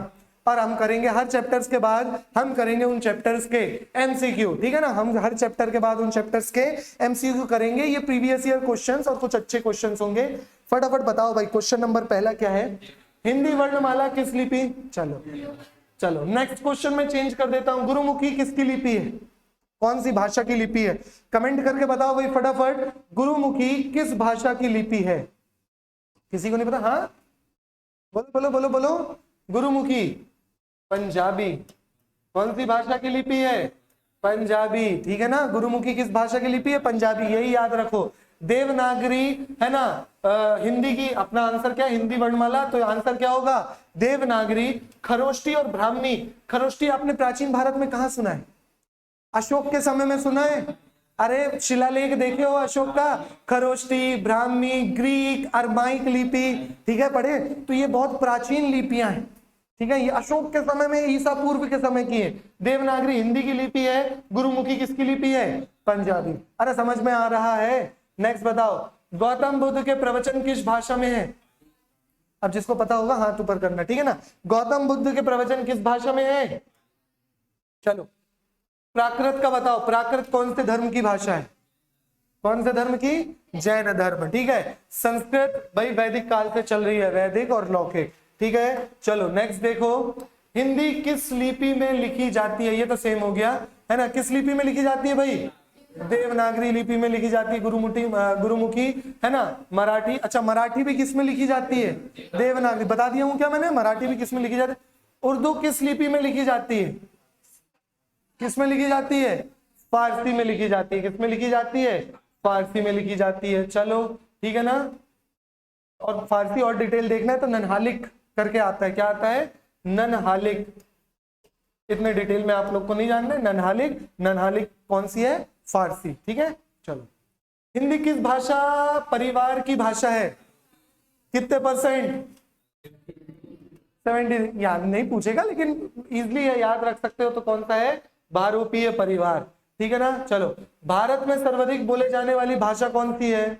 और हम करेंगे हर चैप्टर्स के बाद हम करेंगे उन चैप्टर्स के एमसीक्यू, ठीक है ना। हम हर चैप्टर के बाद उन चैप्टर्स के एमसीक्यू करेंगे। ये प्रीवियस ईयर क्वेश्चंस और कुछ अच्छे क्वेश्चंस होंगे। फटाफट बताओ भाई, क्वेश्चन नंबर पहला क्या है? हिंदी वर्णमाला किस लिपि? चलो नेक्स्ट क्वेश्चन में चेंज कर देता हूं। गुरुमुखी किसकी लिपि है? कौन सी भाषा की लिपि है? कमेंट करके बताओ भाई फटाफट, गुरुमुखी किस भाषा की लिपि है? किसी को नहीं पता? हाँ बोलो बोलो बोलो बोलो। गुरुमुखी पंजाबी। कौन सी भाषा की लिपि है? पंजाबी, ठीक है ना। गुरुमुखी किस भाषा की लिपि है? पंजाबी, यही याद रखो। देवनागरी है ना, हिंदी की अपना आंसर क्या है? हिंदी वर्णमाला, तो आंसर क्या होगा? देवनागरी। खरोष्टी और ब्राह्मी। खरोष्टी आपने प्राचीन भारत में कहा सुना है? अशोक के समय में सुना है? अरे शिलालेख देखे हो अशोक का? खरोष्टी, ब्राह्मी, ग्रीक, अरमाइक लिपि, ठीक है पढ़े? तो ये बहुत प्राचीन लिपियां हैं, ठीक है। ये अशोक के समय में, ईसा पूर्व के समय की है। देवनागरी हिंदी की लिपि है, गुरुमुखी किसकी लिपि है? पंजाबी। अरे समझ में आ रहा है? नेक्स्ट बताओ, गौतम बुद्ध के प्रवचन किस भाषा में है? अब जिसको पता होगा हाथ ऊपर करना, ठीक है ना। गौतम बुद्ध के प्रवचन किस भाषा में है? चलो प्राकृत का बताओ, प्राकृत कौन से धर्म की भाषा है? कौन से धर्म की? जैन धर्म, ठीक है। संस्कृत भाई वैदिक काल से चल रही है, वैदिक और लौकिक, ठीक है। चलो नेक्स्ट देखो, हिंदी किस लिपि में लिखी जाती है? ये तो सेम हो गया है ना। किस लिपि में लिखी जाती है भाई? देवनागरी लिपि में लिखी जाती है। गुरुमुखी है ना। मराठी, अच्छा मराठी भी किस में लिखी जाती है? देवनागरी। बता दिया हूं क्या मैंने? मराठी भी किस में लिखी जाती है? उर्दू किस लिपि में लिखी जाती है? किस में लिखी जाती है? फारसी में लिखी जाती है। किस में लिखी जाती है? फारसी में लिखी जाती है। चलो ठीक है ना। और फारसी और डिटेल देखना है तो ननहालिक करके आता है। क्या आता है? ननहालिक। इतने डिटेल में आप लोग को नहीं जानना है। ननहालिक, ननहालिक कौन सी है? फारसी, ठीक है। चलो हिंदी किस भाषा परिवार की भाषा है? कितने %? 70। याद नहीं पूछेगा लेकिन इजिली याद रख सकते हो। तो कौन सा है? बहुरूपीय परिवार, ठीक है ना। चलो भारत में सर्वाधिक बोले जाने वाली भाषा कौन सी है?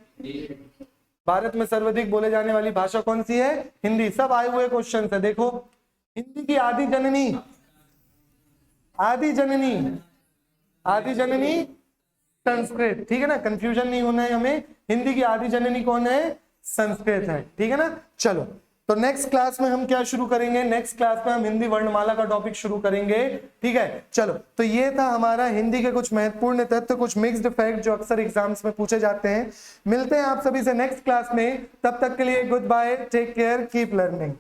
भारत में सर्वाधिक बोले जाने वाली भाषा कौन सी है? हिंदी। सब आए हुए क्वेश्चन है, देखो। हिंदी की आदि जननी, आदि जननी, आदि जननी संस्कृत, ठीक है ना। कंफ्यूजन नहीं होना है हमें। हिंदी की आदि जननी कौन है? संस्कृत है, ठीक है ना। चलो तो नेक्स्ट क्लास में हम क्या शुरू करेंगे? नेक्स्ट क्लास में हम हिंदी वर्णमाला का टॉपिक शुरू करेंगे, ठीक है। चलो तो ये था हमारा हिंदी के कुछ महत्वपूर्ण तथ्य, कुछ मिक्स्ड फैक्ट जो अक्सर एग्जाम्स में पूछे जाते हैं। मिलते हैं आप सभी से नेक्स्ट क्लास में। तब तक के लिए good bye, take care, keep learning.